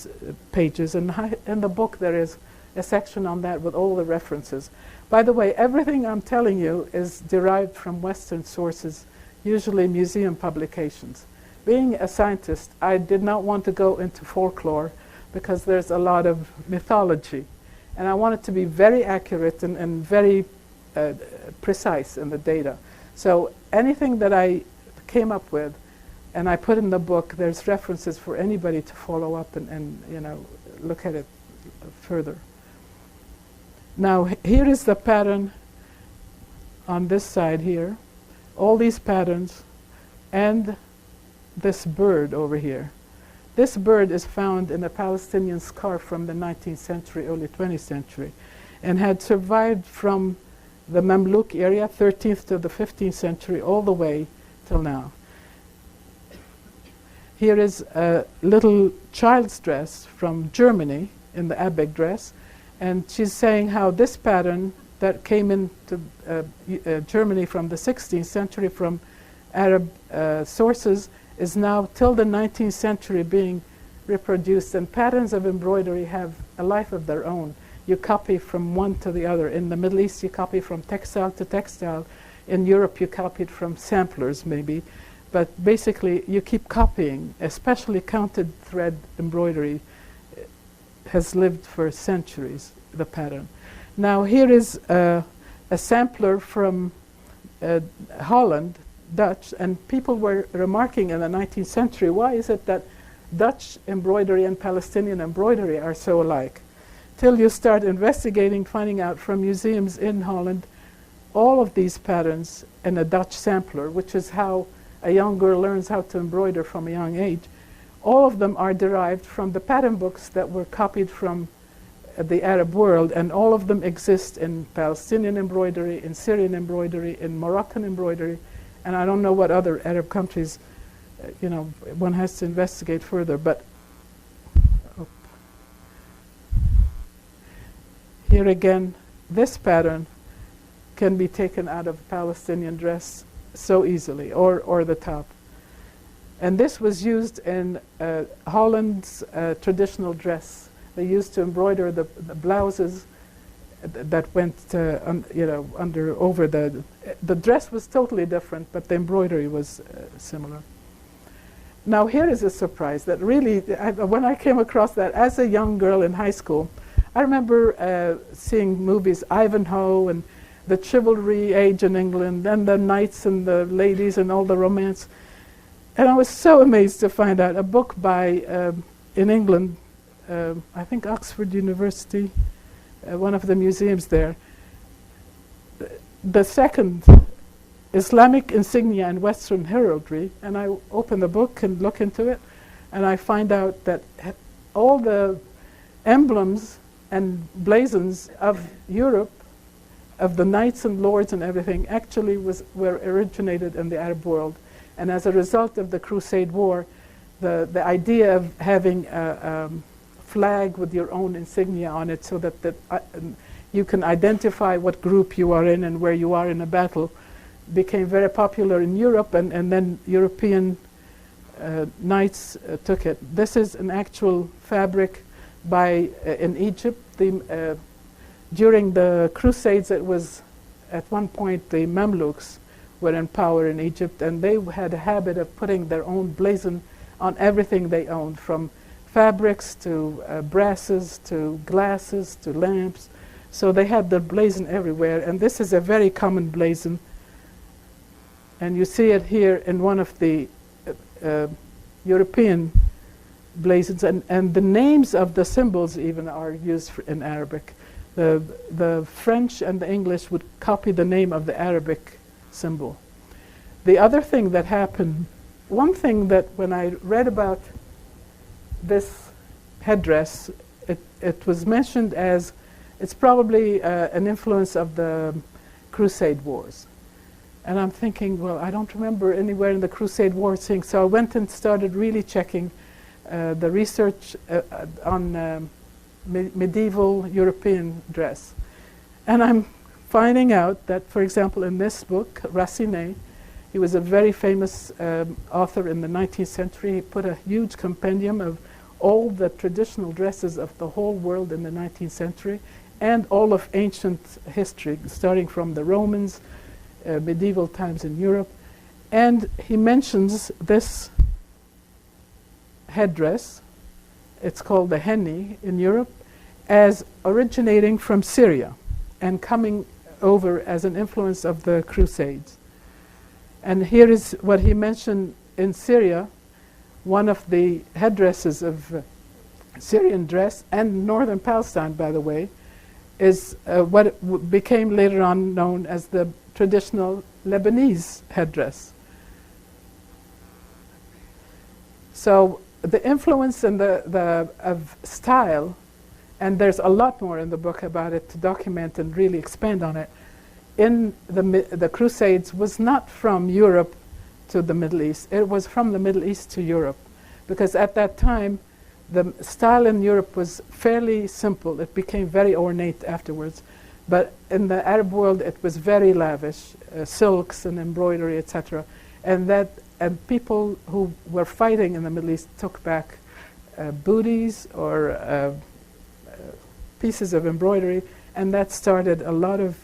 pages. And in the book, there is a section on that with all the references. By the way, everything I'm telling you is derived from Western sources, usually museum publications. Being a scientist, I did not want to go into folklore because there's a lot of mythology. And I want it to be very accurate and very precise in the data. So anything that I came up with and I put in the book, there's references for anybody to follow up and you know, look at it further. Now here is the pattern on this side here. All these patterns and this bird over here. This bird is found in a Palestinian scarf from the 19th century, early 20th century, and had survived from the Mamluk area, 13th to the 15th century, all the way till now. Here is a little child's dress from Germany in the Abeg dress, and she's saying how this pattern that came into Germany from the 16th century from Arab sources is now till the 19th century being reproduced, and patterns of embroidery have a life of their own. You copy from one to the other. In the Middle East you copy from textile to textile. In Europe you copied from samplers maybe, but basically you keep copying. Especially counted thread embroidery has lived for centuries, the pattern. Now here is a sampler from Holland, Dutch, and people were remarking in the 19th century, why is it that Dutch embroidery and Palestinian embroidery are so alike? Till you start investigating, finding out from museums in Holland, all of these patterns in a Dutch sampler, which is how a young girl learns how to embroider from a young age, all of them are derived from the pattern books that were copied from the Arab world, and all of them exist in Palestinian embroidery, in Syrian embroidery, in Moroccan embroidery, and I don't know what other Arab countries, you know, one has to investigate further, but here again, this pattern can be taken out of Palestinian dress so easily, or the top. And this was used in Holland's traditional dress. They used to embroider the blouses that went, you know, over the dress was totally different, but the embroidery was similar. Now here is a surprise that really, when I came across that as a young girl in high school, I remember seeing movies, Ivanhoe and the chivalry age in England, and the knights and the ladies and all the romance. And I was so amazed to find out a book by, in England, I think Oxford University, one of the museums there, the second Islamic insignia and Western heraldry, and I open the book and look into it, and I find out that all the emblems and blazons of Europe, of the knights and lords and everything, actually were originated in the Arab world. And as a result of the Crusade War, the idea of having a flag with your own insignia on it so that you can identify what group you are in and where you are in a battle became very popular in Europe, and then European knights took it. This is an actual fabric by in Egypt. During the Crusades, it was at one point the Mamluks were in power in Egypt, and they had a habit of putting their own blazon on everything they owned, from fabrics to brasses to glasses to lamps. So they had their blazon everywhere, and this is a very common blazon. And you see it here in one of the European blazons, and the names of the symbols even are used in Arabic. The French and the English would copy the name of the Arabic symbol. The other thing that happened, one thing that when I read about this headdress, it was mentioned as it's probably an influence of the Crusade Wars. And I'm thinking, well, I don't remember anywhere in the Crusade Wars thing. So I went and started really checking the research on medieval European dress. And I'm finding out that, for example, in this book, Racine, he was a very famous author in the 19th century. He put a huge compendium of all the traditional dresses of the whole world in the 19th century and all of ancient history, starting from the Romans, medieval times in Europe. And he mentions this headdress, it's called the henni in Europe, as originating from Syria and coming over as an influence of the Crusades. And here is what he mentioned in Syria. One of the headdresses of Syrian dress, and northern Palestine, by the way, is what became later on known as the traditional Lebanese headdress. So the influence and of style, and there's a lot more in the book about it to document and really expand on it, in the Crusades was not from Europe to the Middle East. It was from the Middle East to Europe, because at that time the style in Europe was fairly simple. It became very ornate afterwards, but in the Arab world it was very lavish, silks and embroidery, etc. And people who were fighting in the Middle East took back booties or pieces of embroidery, and that started a lot of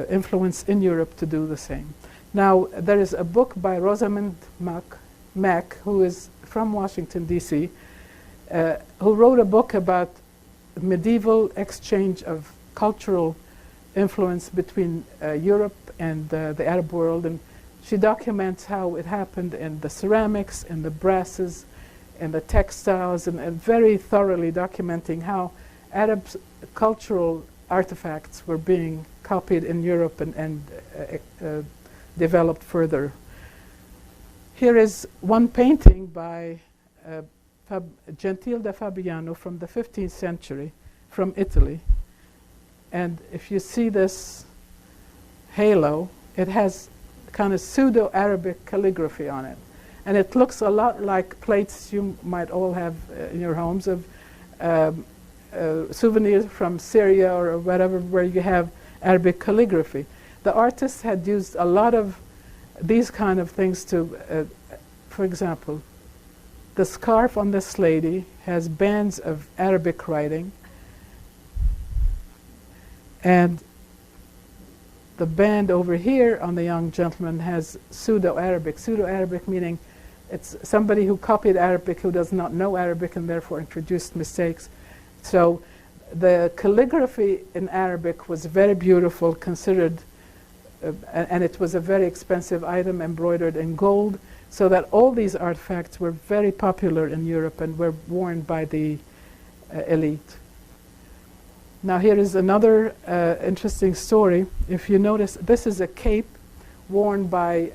influence in Europe to do the same. Now, there is a book by Rosamund Mack, who is from Washington, D.C., who wrote a book about medieval exchange of cultural influence between Europe and the Arab world. And she documents how it happened in the ceramics, in the brasses, in the textiles, and very thoroughly documenting how Arab cultural artifacts were being copied in Europe and developed further. Here is one painting by Gentile da Fabiano from the 15th century from Italy. And if you see this halo, it has kind of pseudo-Arabic calligraphy on it. And it looks a lot like plates you might all have in your homes of souvenirs from Syria or whatever, where you have Arabic calligraphy. The artists had used a lot of these kind of things to, for example, the scarf on this lady has bands of Arabic writing, and the band over here on the young gentleman has pseudo-Arabic. Pseudo-Arabic meaning it's somebody who copied Arabic who does not know Arabic and therefore introduced mistakes. So the calligraphy in Arabic was very beautiful, considered, and it was a very expensive item, embroidered in gold, so that all these artifacts were very popular in Europe and were worn by the elite. Now here is another interesting story. If you notice, this is a cape worn by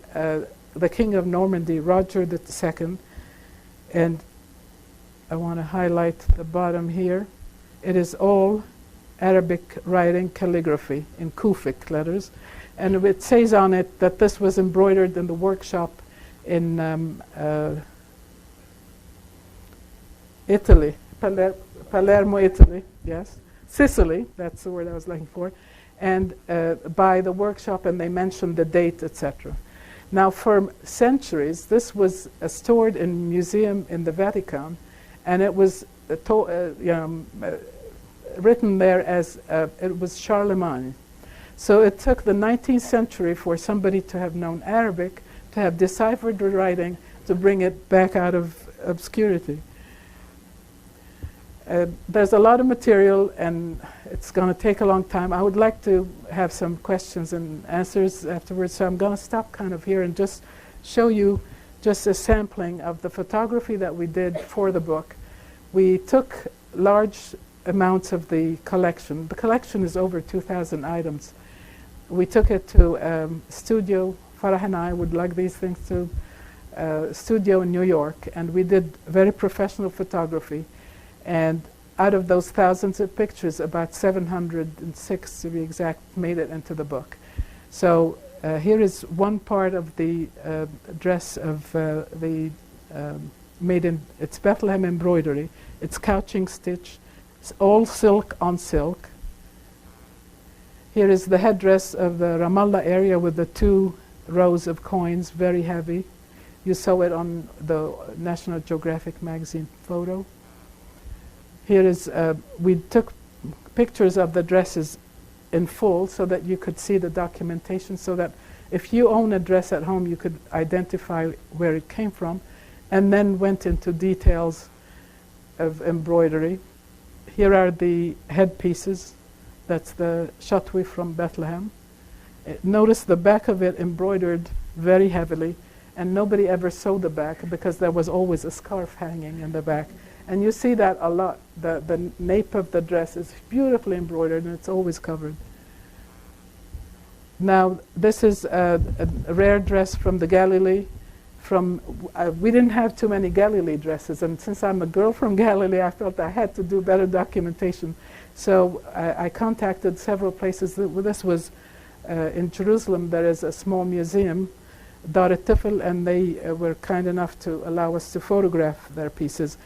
the King of Normandy, Roger II, and I want to highlight the bottom here. It is all Arabic writing calligraphy in Kufic letters, and it says on it that this was embroidered in the workshop in Italy, Palermo, Italy, yes. Sicily, that's the word I was looking for, and by the workshop, and they mentioned the date, etc. Now, for centuries, this was stored in a museum in the Vatican, and it was written there as it was Charlemagne. So it took the 19th century for somebody to have known Arabic, to have deciphered the writing, to bring it back out of obscurity. There's a lot of material, and it's going to take a long time. I would like to have some questions and answers afterwards, so I'm going to stop kind of here and just show you just a sampling of the photography that we did for the book. We took large amounts of the collection. The collection is over 2,000 items. we took it to studio. Farah and I would like these things to studio in New York, and we did very professional photography. And out of those thousands of pictures, about 706 to be exact made it into the book. So here is one part of the dress of the made in, it's Bethlehem embroidery. It's couching stitch. It's all silk on silk. Here is the headdress of the Ramallah area with the 2 rows of coins, very heavy. You saw it on the National Geographic magazine photo. Here is, we took pictures of the dresses in full so that you could see the documentation, so that if you own a dress at home, you could identify where it came from, and then went into details of embroidery. Here are the headpieces. That's the chatouille from Bethlehem. Notice the back of it embroidered very heavily, and nobody ever sewed the back because there was always a scarf hanging in the back. And you see that a lot. The nape of the dress is beautifully embroidered, and it's always covered. Now, this is a rare dress from the Galilee. We didn't have too many Galilee dresses, and since I'm a girl from Galilee, I felt I had to do better documentation. So I contacted several places. This was in Jerusalem. There is a small museum, Dar Tifl, and they were kind enough to allow us to photograph their pieces.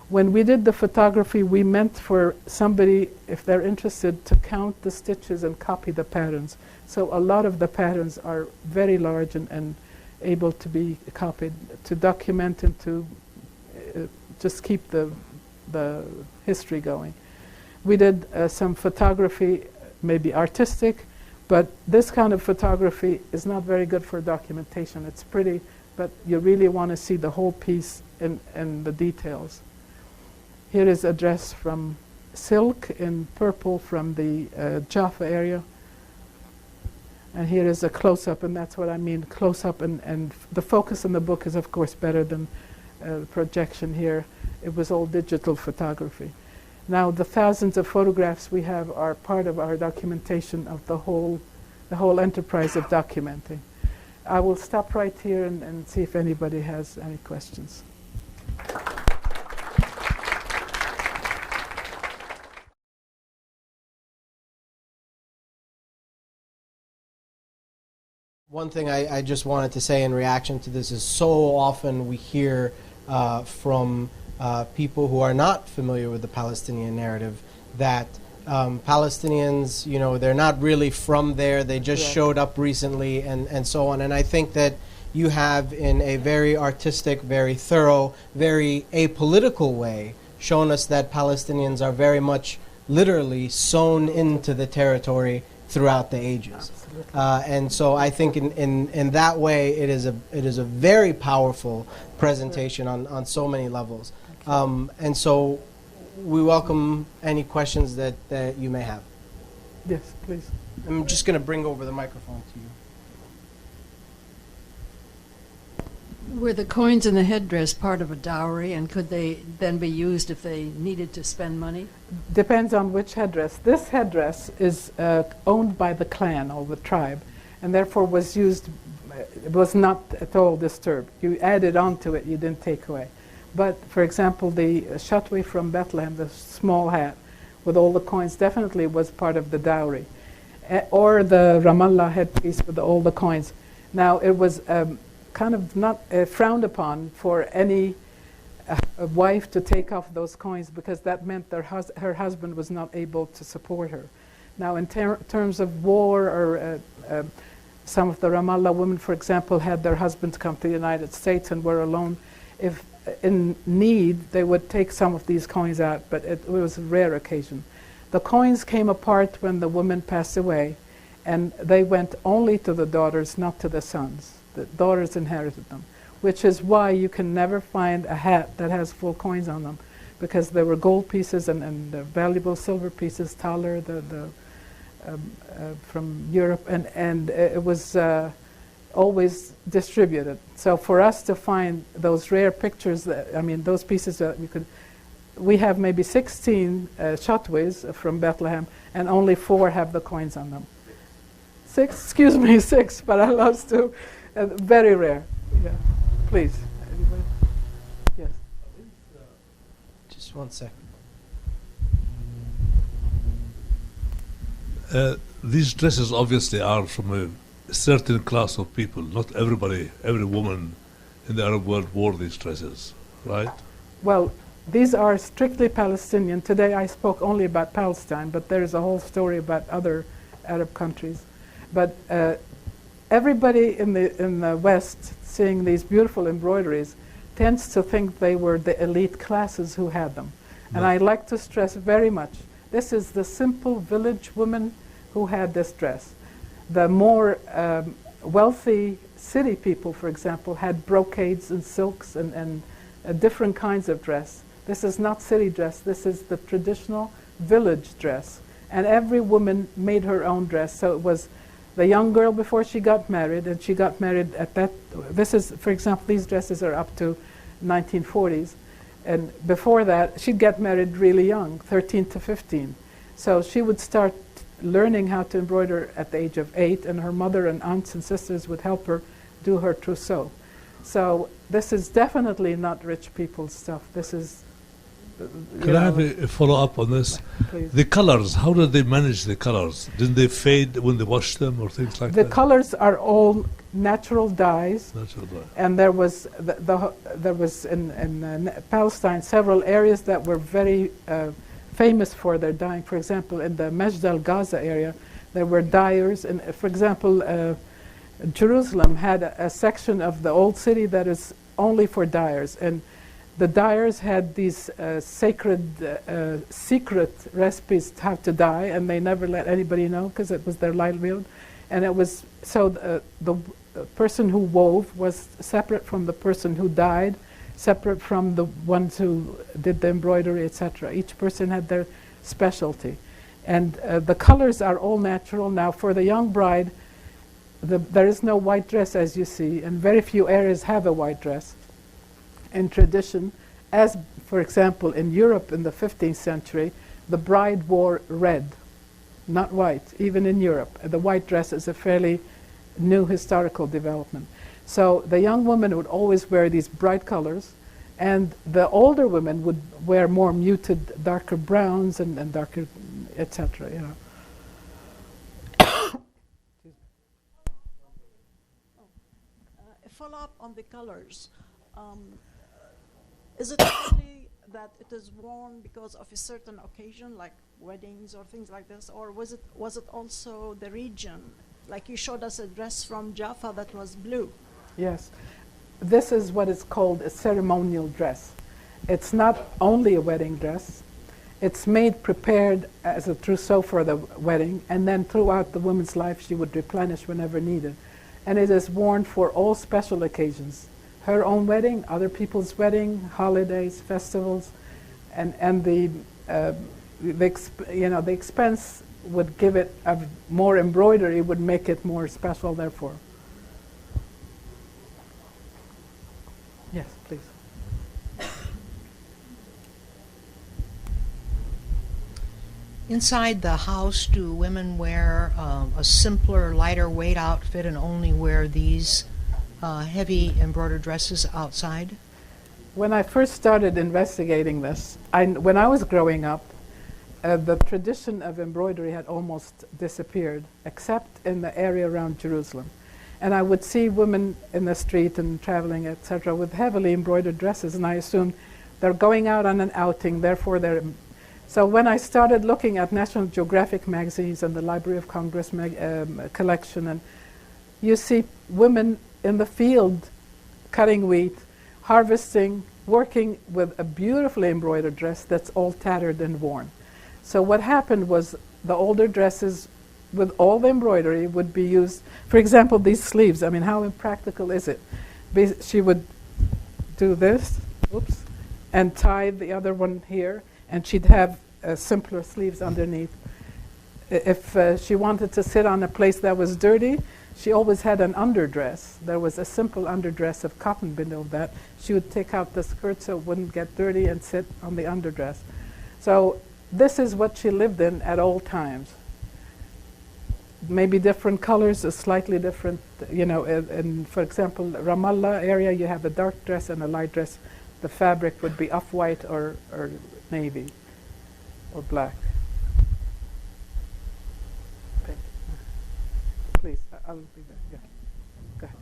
When we did the photography, we meant for somebody, if they're interested, to count the stitches and copy the patterns. So a lot of the patterns are very large and able to be copied, to document and to just keep the history going. We did some photography, maybe artistic, but this kind of photography is not very good for documentation. It's pretty, but you really want to see the whole piece and the details. Here is a dress from silk in purple from the Jaffa area. And here is a close-up, and that's what I mean, close-up, and the focus in the book is, of course, better than projection here. It was all digital photography. Now, the thousands of photographs we have are part of our documentation of the whole enterprise of documenting. I will stop right here and see if anybody has any questions. One thing I just wanted to say in reaction to this is so often we hear from people who are not familiar with the Palestinian narrative that Palestinians, you know, they're not really from there, they just showed up recently and so on. And I think that you have, in a very artistic, very thorough, very apolitical way, shown us that Palestinians are very much literally sewn into the territory throughout the ages. And so I think in that way it is a very powerful presentation on so many levels. And so we welcome any questions that you may have. Yes, please. I'm just going to bring over the microphone to you. Were the coins in the headdress part of a dowry, and could they then be used if they needed to spend money? Depends on which headdress. This headdress is owned by the clan or the tribe, and therefore was used, it was not at all disturbed. You added on to it, you didn't take away. But, for example, the chatouille from Bethlehem, the small hat with all the coins, definitely was part of the dowry. Or the Ramallah headpiece with all the coins. Now, it was kind of not frowned upon for any wife to take off those coins, because that meant her husband was not able to support her. Now, in terms of war, or some of the Ramallah women, for example, had their husbands come to the United States and were alone. If in need, they would take some of these coins out, but it was a rare occasion. The coins came apart when the woman passed away, and they went only to the daughters, not to the sons. The daughters inherited them, which is why you can never find a hat that has full coins on them, because there were gold pieces and valuable silver pieces, thaler, from Europe, and it was always distributed. So for us to find those rare pictures, those pieces that we have maybe 16 chatouilles from Bethlehem, and only 4 have the coins on them. 6, excuse me, 6, but I lost 2. Very rare. Yeah, please. Anybody? Yes. Just one second. These dresses obviously are from a certain class of people. Not everybody, every woman in the Arab world wore these dresses, right? Well, these are strictly Palestinian. Today I spoke only about Palestine, but there is a whole story about other Arab countries. But everybody in the West, seeing these beautiful embroideries, tends to think they were the elite classes who had them. And No. I like to stress very much, this is the simple village woman who had this dress. The more wealthy city people, for example, had brocades and silks and different kinds of dress. This is not city dress, this is the traditional village dress. And every woman made her own dress. So it was the young girl before she got married, and she got married at that, this is, for example, these dresses are up to 1940s. And before that, she'd get married really young, 13 to 15. So she would start learning how to embroider at the age of 8, and her mother and aunts and sisters would help her do her trousseau. So this is definitely not rich people's stuff. This is... Can I have a follow-up on this? Please. The colors, how did they manage the colors? Didn't they fade when they washed them or things like The that? colors are all natural dyes. Natural dye. And there was there was in Palestine several areas that were very famous for their dyeing. For example, in the Majd al-Gaza area, there were dyers. And for example, Jerusalem had a section of the old city that is only for dyers. And the dyers had these sacred, secret recipes how to dye, and they never let anybody know because it was their livelihood. And it was so the person who wove was separate from the person who dyed, separate from the ones who did the embroidery, etc. Each person had their specialty. And the colors are all natural. Now for the young bride, there is no white dress as you see, and very few areas have a white dress. In tradition, as for example in Europe in the 15th century, the bride wore red, not white, even in Europe. The white dress is a fairly new historical development. So the young woman would always wear these bright colors, and the older women would wear more muted, darker browns and darker, etc. You know. A follow-up on the colors. Is it only that it is worn because of a certain occasion, like weddings or things like this, or was it also the region? Like you showed us a dress from Jaffa that was blue. Yes. This is what is called a ceremonial dress. It's not only a wedding dress. It's made prepared as a trousseau for the wedding, and then throughout the woman's life she would replenish whenever needed. And it is worn for all special occasions. Her own wedding, other people's wedding, holidays, festivals, and the expense would give it more embroidery, would make it more special. Therefore, yes, please. Inside the house, do women wear a simpler, lighter weight outfit and only wear these heavy embroidered dresses outside? When I first started investigating this, when I was growing up, the tradition of embroidery had almost disappeared, except in the area around Jerusalem. And I would see women in the street and traveling, etc., with heavily embroidered dresses, and I assumed they're going out on an outing, therefore they're... So when I started looking at National Geographic magazines and the Library of Congress collection, and you see women in the field cutting wheat, harvesting, working with a beautifully embroidered dress that's all tattered and worn. So what happened was the older dresses with all the embroidery would be used. For example, these sleeves, I mean, how impractical is it? She would do this, oops, and tie the other one here, and she'd have simpler sleeves underneath. If she wanted to sit on a place that was dirty, she always had an underdress. There was a simple underdress of cotton below that. She would take out the skirt so it wouldn't get dirty and sit on the underdress. So this is what she lived in at all times. maybe different colors, a slightly different, and for example, Ramallah area, you have a dark dress and a light dress. The fabric would be off-white or navy or black. Please, I'll be there. Yeah. Go ahead.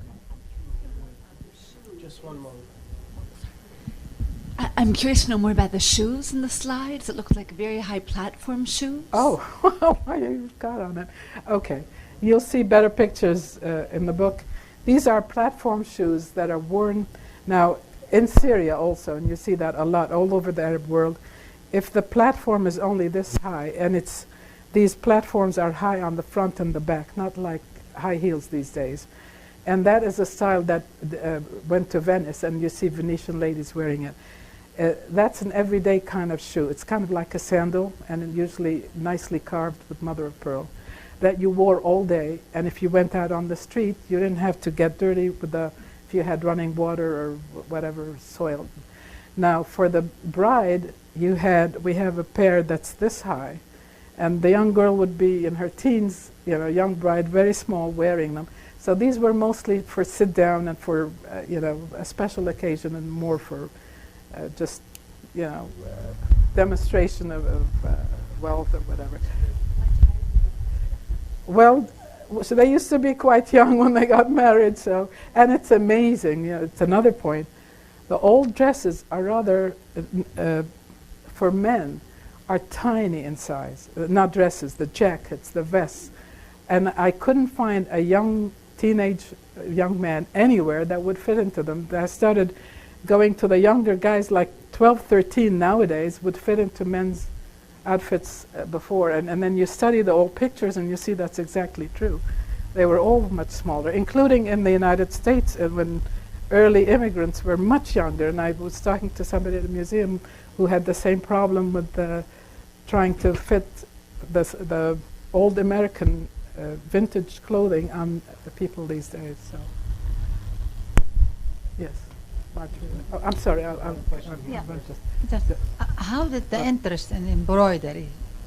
Just one moment. I'm curious to know more about the shoes in the slides. It looked like very high platform shoes. Oh, you've got on it. Okay. You'll see better pictures in the book. These are platform shoes that are worn now in Syria also, and you see that a lot all over the Arab world. If the platform is only this high, and these platforms are high on the front and the back, not like high heels these days. And that is a style that went to Venice, and you see Venetian ladies wearing it. That's an everyday kind of shoe. It's kind of like a sandal, and usually nicely carved with mother of pearl, that you wore all day. And if you went out on the street, you didn't have to get dirty if you had running water or whatever soil. Now, for the bride, we have a pair that's this high, and the young girl would be in her teens, young bride, very small, wearing them. So these were mostly for sit down and for a special occasion, and more for just demonstration of wealth or whatever. Well, so they used to be quite young when they got married. So, and it's amazing. It's another point. The old dresses are rather, for men, are tiny in size. Not dresses, the jackets, the vests, and I couldn't find a young man anywhere that would fit into them. I started going to the younger guys, like 12, 13 nowadays, would fit into men's outfits before. And then you study the old pictures and you see that's exactly true. They were all much smaller, including in the United States, when early immigrants were much younger. And I was talking to somebody at a museum who had the same problem with trying to fit the old American vintage clothing on the people these days. So, yes. Oh, I'm sorry. I'll just, how did the interest in embroidery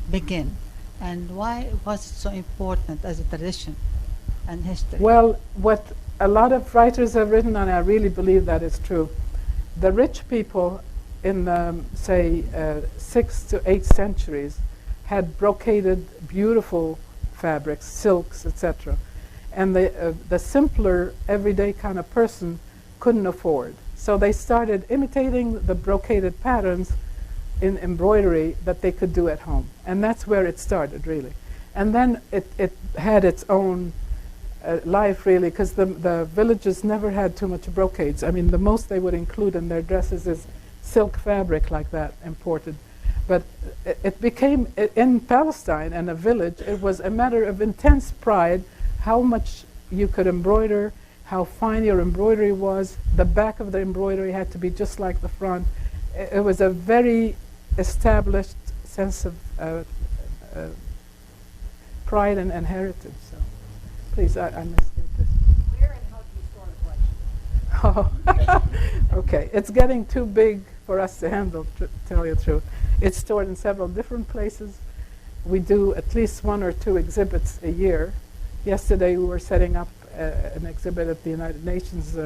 begin, and why was it so important as a tradition and history? Well, what a lot of writers have written, and I really believe that is true, the rich people in the, say, 6th to 8th centuries had brocaded beautiful fabrics, silks, etc. And the simpler, everyday kind of person couldn't afford. So they started imitating the brocaded patterns in embroidery that they could do at home. And that's where it started, really. And then it had its own life, really, because the villages never had too much brocades. I mean, the most they would include in their dresses is silk fabric like that, imported. But it became, in Palestine and a village, it was a matter of intense pride how much you could embroider, how fine your embroidery was. The back of the embroidery had to be just like the front. It was a very established sense of pride and heritage. So, please, I missed this. Where and how do you store the collection? Oh, okay. It's getting too big for us to handle, to tell you the truth. It's stored in several different places. We do at least 1 or 2 exhibits a year. Yesterday we were setting up an exhibit at the United Nations.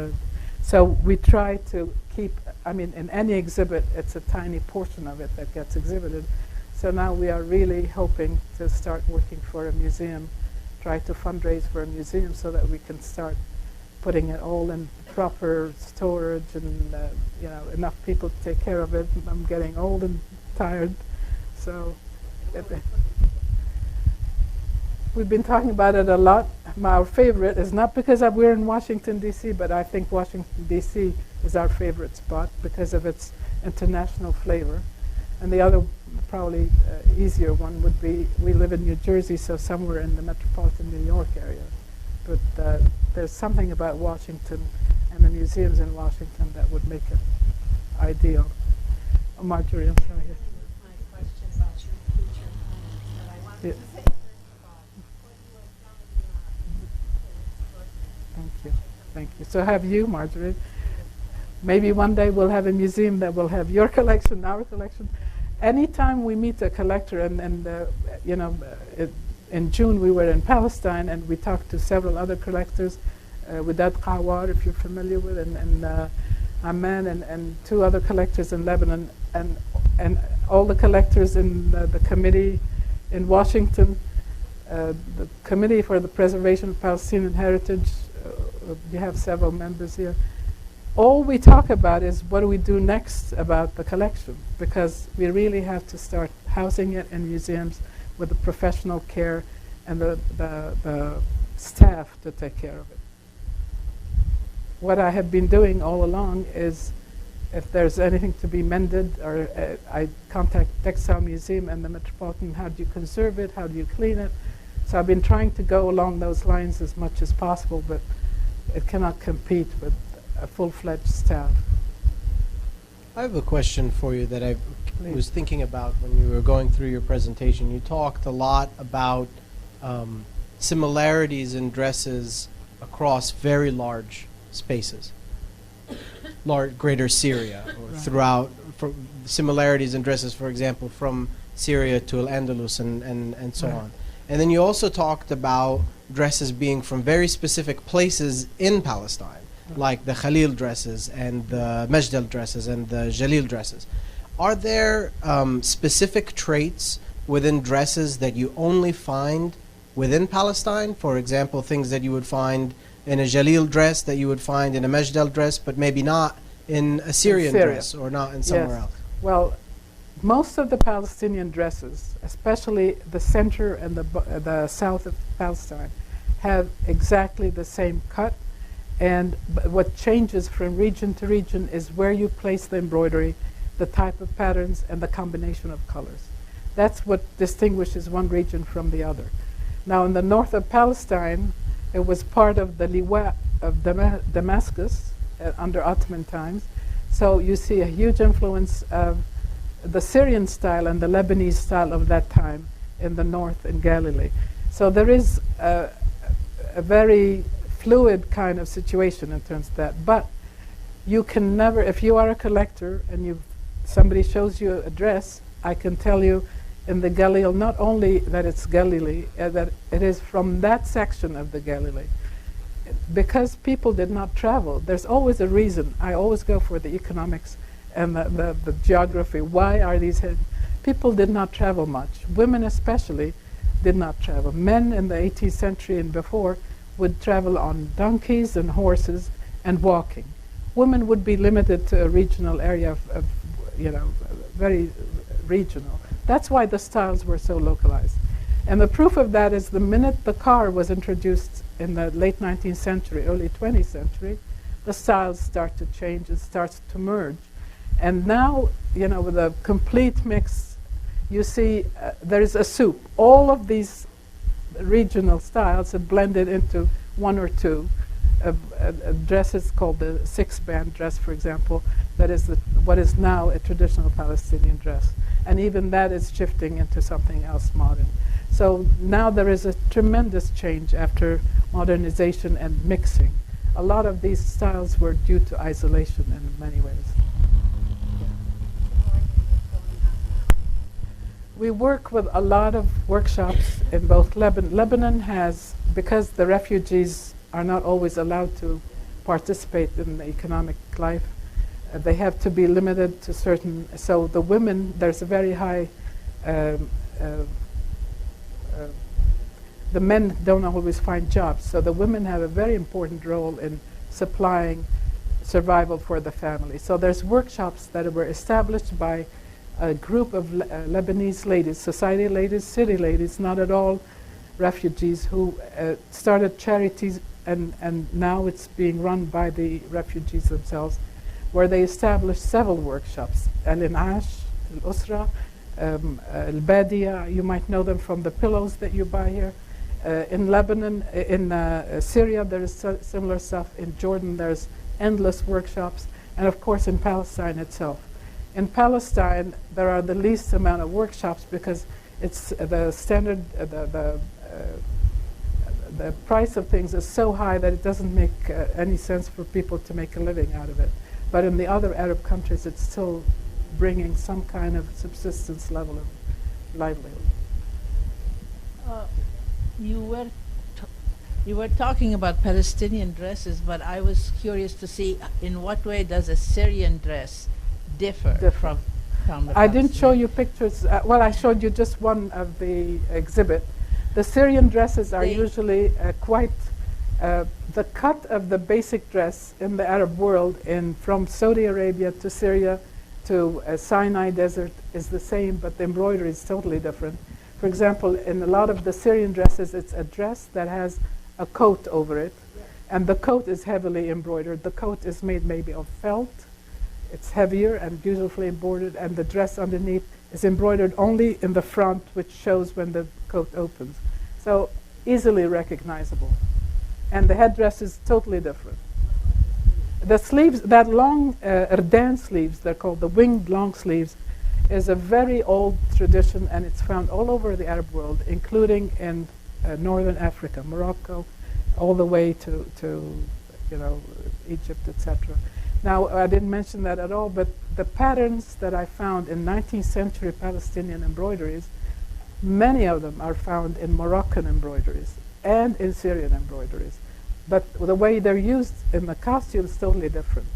So we try to keep, I mean, in any exhibit, it's a tiny portion of it that gets exhibited. So now we are really hoping to start working for a museum, try to fundraise for a museum so that we can start putting it all in proper storage and, enough people to take care of it. I'm getting old and tired. So we've been talking about it a lot. Our favorite is not because we're in Washington, D.C., but I think Washington, D.C. is our favorite spot because of its international flavor. And the other, probably easier one would be, we live in New Jersey, so somewhere in the metropolitan New York area. But there's something about Washington and the museums in Washington that would make it ideal. Oh, Marjorie, I'm sorry. Yes. My question about your future plans, but I wanted Yeah. to say first of all, what you have done is Thank you. Thank you. So have you, Marjorie. Maybe one day we'll have a museum that will have your collection, our collection. Anytime we meet a collector, and in June we were in Palestine, and we talked to several other collectors, Widad Qawar, if you're familiar with, and Amman, and 2 other collectors in Lebanon, and all the collectors in the committee in Washington, the Committee for the Preservation of Palestinian Heritage. You have several members here. All we talk about is what do we do next about the collection, because we really have to start housing it in museums with the professional care and the staff to take care of it. What I have been doing all along is, if there's anything to be mended, or I contact Textile Museum and the Metropolitan, how do you conserve it, how do you clean it? So I've been trying to go along those lines as much as possible, but it cannot compete with a full-fledged staff. I have a question for you that I was thinking about when you were going through your presentation. You talked a lot about similarities in dresses across very large spaces, greater Syria, or throughout, similarities in dresses, for example, from Syria to Al-Andalus and so on. And then you also talked about dresses being from very specific places in Palestine, like the Khalil dresses and the Majdal dresses and the Jalil dresses. Are there specific traits within dresses that you only find within Palestine? For example, things that you would find in a Jalil dress that you would find in a Majdal dress, but maybe not in a Syrian dress, or not in somewhere else? Well, most of the Palestinian dresses, especially the center and the south of Palestine, have exactly the same cut. And what changes from region to region is where you place the embroidery, the type of patterns, and the combination of colors. That's what distinguishes one region from the other. Now, in the north of Palestine, it was part of the Liwa of Damascus under Ottoman times. So you see a huge influence of the Syrian style and the Lebanese style of that time in the north in Galilee. So there is a very fluid kind of situation in terms of that. But you can never, if you are a collector and somebody shows you a dress, I can tell you in the Galil, not only that it's Galilee, that it is from that section of the Galilee. Because people did not travel, there's always a reason. I always go for the economics and the geography. Why are these people did not travel much. Women especially did not travel. Men in the 18th century and before would travel on donkeys and horses and walking. Women would be limited to a regional area of very regional. That's why the styles were so localized. And the proof of that is the minute the car was introduced in the late 19th century, early 20th century, the styles start to change, it starts to merge. And now, with a complete mix, you see there is a soup. All of these regional styles have blended into one or two. A dress is called the 6-band dress, for example, that is what is now a traditional Palestinian dress. And even that is shifting into something else modern. So now there is a tremendous change after modernization and mixing. A lot of these styles were due to isolation in many ways. We work with a lot of workshops in both Lebanon. Lebanon has, because the refugees are not always allowed to participate in the economic life, they have to be limited to certain, so the women, there's a very high, the men don't always find jobs, so the women have a very important role in supplying survival for the family. So there's workshops that were established by a group of Lebanese ladies, society ladies, city ladies, not at all refugees, who started charities, and now it's being run by the refugees themselves, where they established several workshops. Al-Inash, Al-Usra, Al-Badia, you might know them from the pillows that you buy here. In Lebanon, in Syria, there is similar stuff. In Jordan, there's endless workshops. And of course, in Palestine itself. In Palestine, there are the least amount of workshops because it's the standard, the price of things is so high that it doesn't make any sense for people to make a living out of it. But in the other Arab countries, it's still bringing some kind of subsistence level of livelihood. You were talking about Palestinian dresses, but I was curious to see in what way does a Syrian dress differ from the I didn't show Palestinian? you pictures. Well, I showed you just one of the exhibit. The Syrian dresses are They- usually quite the cut of the basic dress in the Arab world, from Saudi Arabia to Syria to Sinai Desert, is the same, but the embroidery is totally different. For example, in a lot of the Syrian dresses, it's a dress that has a coat over it, and the coat is heavily embroidered. The coat is made maybe of felt. It's heavier and beautifully embroidered, and the dress underneath is embroidered only in the front, which shows when the coat opens. So easily recognizable. And the headdress is totally different. The sleeves, that long Erdan sleeves, they're called the winged long sleeves, is a very old tradition, and it's found all over the Arab world, including in northern Africa, Morocco, all the way to Egypt, etc. Now, I didn't mention that at all, but the patterns that I found in 19th century Palestinian embroideries, many of them are found in Moroccan embroideries and in Syrian embroideries. But the way they're used in the costume is totally different.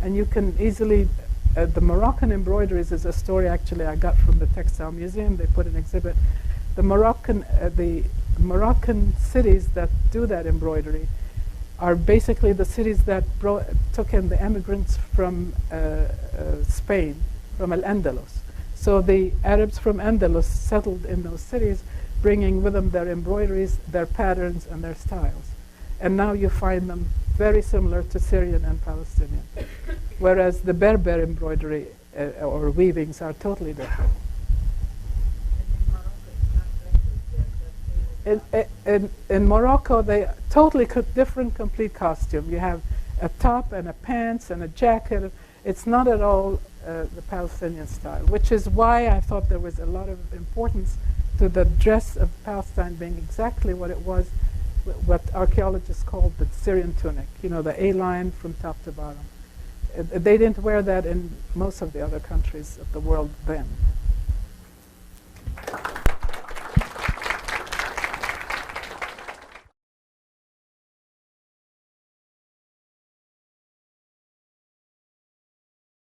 And you can easily, the Moroccan embroideries is a story actually I got from the Textile Museum. They put an exhibit. The Moroccan cities that do that embroidery are basically the cities that took in the immigrants from Spain, from Al-Andalus. So the Arabs from Andalus settled in those cities, bringing with them their embroideries, their patterns, and their styles. And now you find them very similar to Syrian and Palestinian, whereas the Berber embroidery or weavings are totally different. In Morocco, they totally different complete costume. You have a top and a pants and a jacket. It's not at all the Palestinian style, which is why I thought there was a lot of importance to the dress of Palestine being exactly what it was, what archaeologists called the Syrian tunic, the A-line from top to bottom. They didn't wear that in most of the other countries of the world then.